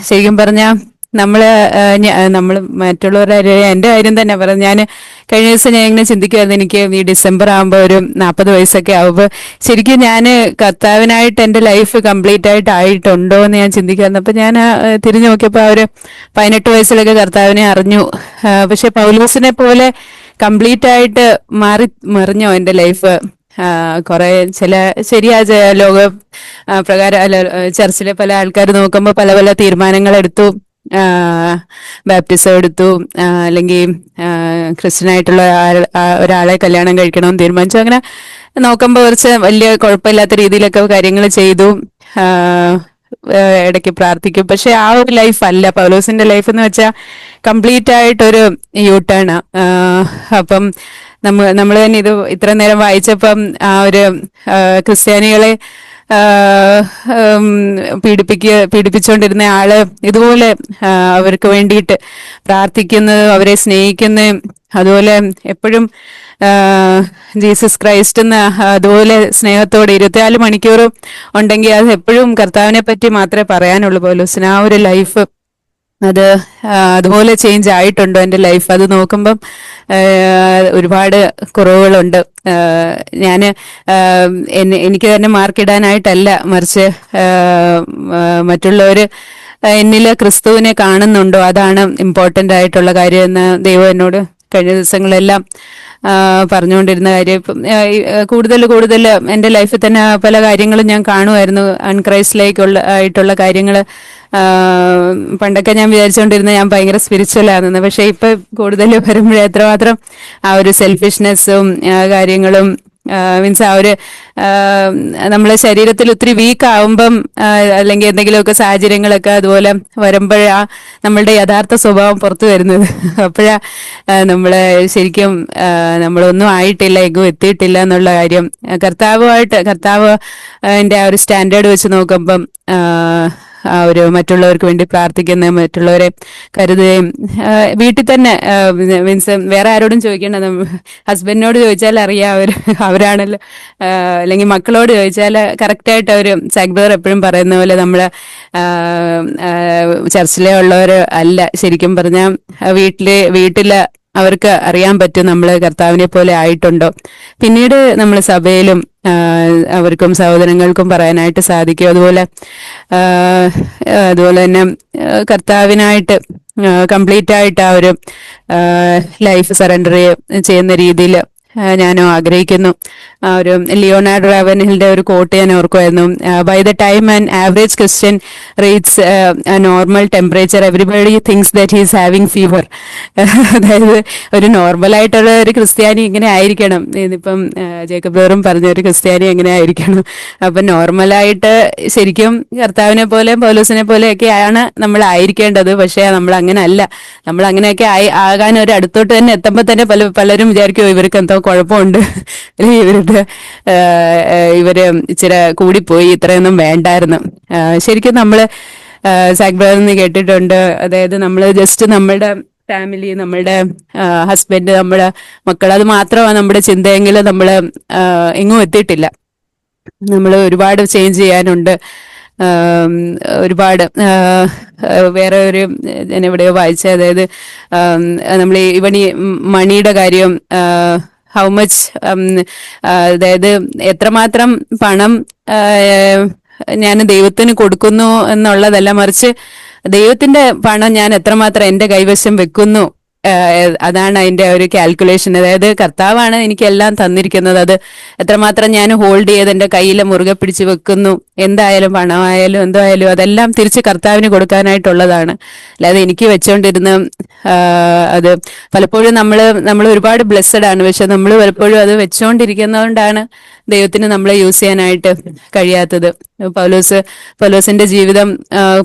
[SPEAKER 8] ശരിക്കും പറഞ്ഞാൽ നമ്മൾ മറ്റുള്ളവരുടെ എൻ്റെ കാര്യം തന്നെ പറയാം. ഞാൻ കഴിഞ്ഞ ദിവസം ഞാൻ ഇങ്ങനെ ചിന്തിക്കുമായിരുന്നു, എനിക്ക് ഈ ഡിസംബർ ആകുമ്പോൾ ഒരു 40 വയസ്സൊക്കെ ആവുമ്പോൾ ശരിക്കും ഞാൻ കർത്താവിനായിട്ട് എൻ്റെ ലൈഫ് കംപ്ലീറ്റ് ആയിട്ട് ആയിട്ടുണ്ടോ എന്ന് ഞാൻ ചിന്തിക്കുമായിരുന്നു. അപ്പം ഞാൻ തിരിഞ്ഞു നോക്കിയപ്പോൾ അവർ 18 വയസ്സിലൊക്കെ കർത്താവിനെ അറിഞ്ഞു. പക്ഷെ പൗലോസിനെ പോലെ കംപ്ലീറ്റ് ആയിട്ട് മറിഞ്ഞോ എൻ്റെ ലൈഫ്? കുറെ ശരിയാ ലോക പ്രകാരം അല്ല, ചർച്ചിലെ പല ആൾക്കാർ നോക്കുമ്പോൾ പല പല തീരുമാനങ്ങൾ എടുത്തു. ബാപ്റ്റിസം എടുത്തു, അല്ലെങ്കിൽ ക്രിസ്ത്യനായിട്ടുള്ള ഒരാളെ കല്യാണം കഴിക്കണമെന്ന് തീരുമാനിച്ചു. അങ്ങനെ നോക്കുമ്പോൾ കുറച്ച് വലിയ കുഴപ്പമില്ലാത്ത രീതിയിലൊക്കെ കാര്യങ്ങൾ ചെയ്തു. ഇടയ്ക്ക് പ്രാർത്ഥിക്കും. പക്ഷെ ആ ഒരു ലൈഫ് അല്ല പൗലോസിന്റെ ലൈഫ് എന്ന് വെച്ചാൽ കംപ്ലീറ്റ് ആയിട്ടൊരു യൂ ടേൺ. അപ്പം നമ്മൾ തന്നെ ഇത് ഇത്ര നേരം വായിച്ചപ്പം ആ ഒരു ക്രിസ്ത്യാനികളെ പീഡിപ്പിച്ചുകൊണ്ടിരുന്ന ആള് ഇതുപോലെ അവർക്ക് വേണ്ടിയിട്ട് പ്രാർത്ഥിക്കുന്നതും അവരെ സ്നേഹിക്കുന്നതും അതുപോലെ എപ്പോഴും ജീസസ് ക്രൈസ്റ്റ് എന്ന അതുപോലെ സ്നേഹത്തോടെ 24 മണിക്കൂറും ഉണ്ടെങ്കിൽ അത് എപ്പോഴും കർത്താവിനെ പറ്റി മാത്രമേ പറയാനുള്ളൂ പൗലോസിന്. ആ ഒരു ലൈഫ് അത് അതുപോലെ ചേഞ്ച് ആയിട്ടുണ്ടോ എൻ്റെ ലൈഫ്? അത് നോക്കുമ്പം ഒരുപാട് കുറവുകളുണ്ട്. ഞാൻ എനിക്ക് തന്നെ മാർക്കിടാനായിട്ടല്ല, മറിച്ച് മറ്റുള്ളവർ എന്നിൽ ക്രിസ്തുവിനെ കാണുന്നുണ്ടോ, അതാണ് ഇമ്പോർട്ടൻ്റ് ആയിട്ടുള്ള കാര്യം എന്ന് ദൈവം എന്നോട് കഴിഞ്ഞ ദിവസങ്ങളെല്ലാം പറഞ്ഞുകൊണ്ടിരുന്ന കാര്യം. ഇപ്പം കൂടുതൽ എൻ്റെ ലൈഫിൽ തന്നെ പല കാര്യങ്ങളും ഞാൻ കാണുമായിരുന്നു, അൺക്രൈസ്റ്റിലേക്കുള്ള ആയിട്ടുള്ള കാര്യങ്ങൾ. പണ്ടൊക്കെ ഞാൻ വിചാരിച്ചുകൊണ്ടിരുന്ന ഞാൻ ഭയങ്കര സ്പിരിച്വൽ ആണെന്ന്. പക്ഷെ ഇപ്പൊ കൂടുതൽ വരുമ്പോഴേ എത്രമാത്രം ആ ഒരു സെൽഫിഷ്നെസ്സും കാര്യങ്ങളും മീൻസ് ആ ഒരു നമ്മളെ ശരീരത്തിൽ ഒത്തിരി വീക്ക് ആവുമ്പം അല്ലെങ്കിൽ എന്തെങ്കിലുമൊക്കെ സാഹചര്യങ്ങളൊക്കെ അതുപോലെ വരുമ്പോഴാ നമ്മളുടെ യഥാർത്ഥ സ്വഭാവം പുറത്തു വരുന്നത്. അപ്പോഴാ നമ്മള് ശരിക്കും നമ്മളൊന്നും ആയിട്ടില്ല, എങ്ങും എത്തിയിട്ടില്ല എന്നുള്ള കാര്യം കർത്താവ് എൻ്റെ ആ ഒരു സ്റ്റാൻഡേർഡ് വെച്ച് നോക്കുമ്പം ആ ഒരു മറ്റുള്ളവർക്ക് വേണ്ടി പ്രാർത്ഥിക്കുന്ന, മറ്റുള്ളവരെ കരുതുകയും വീട്ടിൽ തന്നെ മീൻസ് വേറെ ആരോടും ചോദിക്കേണ്ട, ഹസ്ബൻഡിനോട് ചോദിച്ചാൽ അറിയാം അവരാണല്ലോ, അല്ലെങ്കിൽ മക്കളോട് ചോദിച്ചാൽ കറക്റ്റായിട്ട് അവർ സാഗ്ബർ എപ്പോഴും പറയുന്ന പോലെ നമ്മൾ ചർച്ചിലെ ഉള്ളവർ അല്ല. ശരിക്കും പറഞ്ഞാൽ വീട്ടിൽ അവർക്ക് അറിയാൻ പറ്റും നമ്മൾ കർത്താവിനെ പോലെ ആയിട്ടുണ്ടോ. പിന്നീട് നമ്മൾ സഭയിലും അവർക്കും സഹോദരങ്ങൾക്കും പറയാനായിട്ട് സാധിക്കും. അതുപോലെ തന്നെ കർത്താവിനായിട്ട് കംപ്ലീറ്റ് ആയിട്ട് ആ ഒരു ലൈഫ് സറണ്ടർ ചെയ്യുന്ന രീതിയിൽ ഞാനും ആഗ്രഹിക്കുന്നു. ഒരു ലിയോണാർഡോ റാവൻഹിലിന്റെ ഒരു കോട്ട് ഞാൻ ഓർക്കുമായിരുന്നു, by the time an average Christian reaches normal temperature everybody thinks that he is having fever. അതായത് ഒരു നോർമലായിട്ടുള്ള ഒരു ക്രിസ്ത്യാനി ഇങ്ങനെ ആയിരിക്കണം. ഇതിപ്പം ജേക്കബ് ബ്രദറും പറഞ്ഞ ഒരു ക്രിസ്ത്യാനി എങ്ങനെ ആയിരിക്കണം. അപ്പം നോർമലായിട്ട് ശരിക്കും കർത്താവിനെ പോലെയും പൗലോസിനെ പോലെയൊക്കെയാണ് നമ്മൾ ആയിരിക്കേണ്ടത്. പക്ഷേ നമ്മൾ അങ്ങനെ അല്ല. നമ്മൾ അങ്ങനെയൊക്കെ ആകാൻ ഒരു അടുത്തോട്ട് തന്നെ എത്തുമ്പോൾ തന്നെ പലരും വിചാരിക്കും ഇവർക്ക് എന്തോ കുഴപ്പമുണ്ട്, ഇവര് ഇച്ചിരി കൂടിപ്പോയി, ഇത്രയൊന്നും വേണ്ടായിരുന്നു. ശരിക്കും നമ്മള് സാഗ്ബ്രദറിന് കേട്ടിട്ടുണ്ട്, അതായത് നമ്മൾ ജസ്റ്റ് നമ്മളുടെ ഫാമിലി, നമ്മളുടെ ഹസ്ബൻഡ്, നമ്മുടെ മക്കൾ, അത് മാത്രമാണ് നമ്മുടെ ചിന്തയെങ്കിൽ നമ്മൾ എങ്ങും എത്തിയിട്ടില്ല. നമ്മൾ ഒരുപാട് ചേഞ്ച് ചെയ്യാനുണ്ട്. ഒരുപാട് വേറെ ഒരു ഞാൻ എവിടെയോ വായിച്ച, അതായത് നമ്മൾ ഇവൻ ഈ മണിയുടെ കാര്യം, ഹൗ മച്ച്, അതായത് എത്രമാത്രം പണം ഞാൻ ദൈവത്തിന് കൊടുക്കുന്നു എന്നുള്ളതല്ല, മറിച്ച് ദൈവത്തിന്റെ പണം ഞാൻ എത്രമാത്രം എൻ്റെ കൈവശം വെക്കുന്നു, അതാണ് അതിന്റെ ഒരു കാൽക്കുലേഷൻ. അതായത് കർത്താവാണ് എനിക്കെല്ലാം തന്നിരിക്കുന്നത്, അത് എത്രമാത്രം ഞാൻ ഹോൾഡ് ചെയ്ത് എൻ്റെ കയ്യിൽ മുറുകെ പിടിച്ച് വെക്കുന്നു, എന്തായാലും പണമായാലും എന്തായാലും അതെല്ലാം തിരിച്ച് കർത്താവിന് കൊടുക്കാനായിട്ടുള്ളതാണ്. അല്ലാതെ എനിക്ക് വെച്ചോണ്ടിരുന്ന അത് പലപ്പോഴും നമ്മൾ ഒരുപാട് ബ്ലെസ്സഡ് ആണ്, പക്ഷെ നമ്മൾ പലപ്പോഴും അത് വെച്ചുകൊണ്ടിരിക്കുന്നതുകൊണ്ടാണ് ദൈവത്തിന് നമ്മളെ യൂസ് ചെയ്യാനായിട്ട് കഴിയാത്തത്. പൗലോസിന്റെ ജീവിതം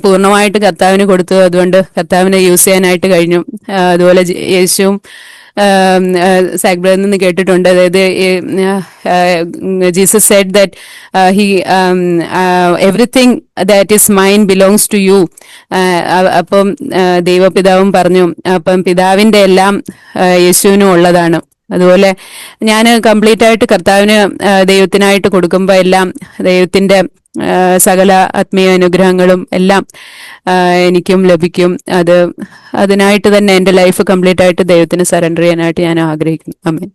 [SPEAKER 8] പൂർണ്ണമായിട്ട് കർത്താവിന് കൊടുത്തു, അതുകൊണ്ട് കർത്താവിനെ യൂസ് ചെയ്യാനായിട്ട് കഴിഞ്ഞു. അതുപോലെ യേശുവും സാഗ്ബ്രയിൽ നിന്ന് കേട്ടിട്ടുണ്ട്, അതായത് Jesus said that he everything that is mine belongs to you. അപ്പം ദൈവപിതാവും പറഞ്ഞു, അപ്പം പിതാവിന്റെ എല്ലാം യേശുവിനും ഉള്ളതാണ്. അതുപോലെ ഞാൻ കംപ്ലീറ്റ് ആയിട്ട് കർത്താവിന് ദൈവത്തിനായിട്ട് കൊടുക്കുമ്പോൾ എല്ലാം ദൈവത്തിൻ്റെ സകല ആത്മീയ അനുഗ്രഹങ്ങളും എല്ലാം എനിക്കും ലഭിക്കും. അതിനായിട്ട് തന്നെ എൻ്റെ ലൈഫ് കംപ്ലീറ്റ് ആയിട്ട് ദൈവത്തിന് സറണ്ടർ ചെയ്യാനായിട്ട് ഞാൻ ആഗ്രഹിക്കുന്നു. ആമേൻ.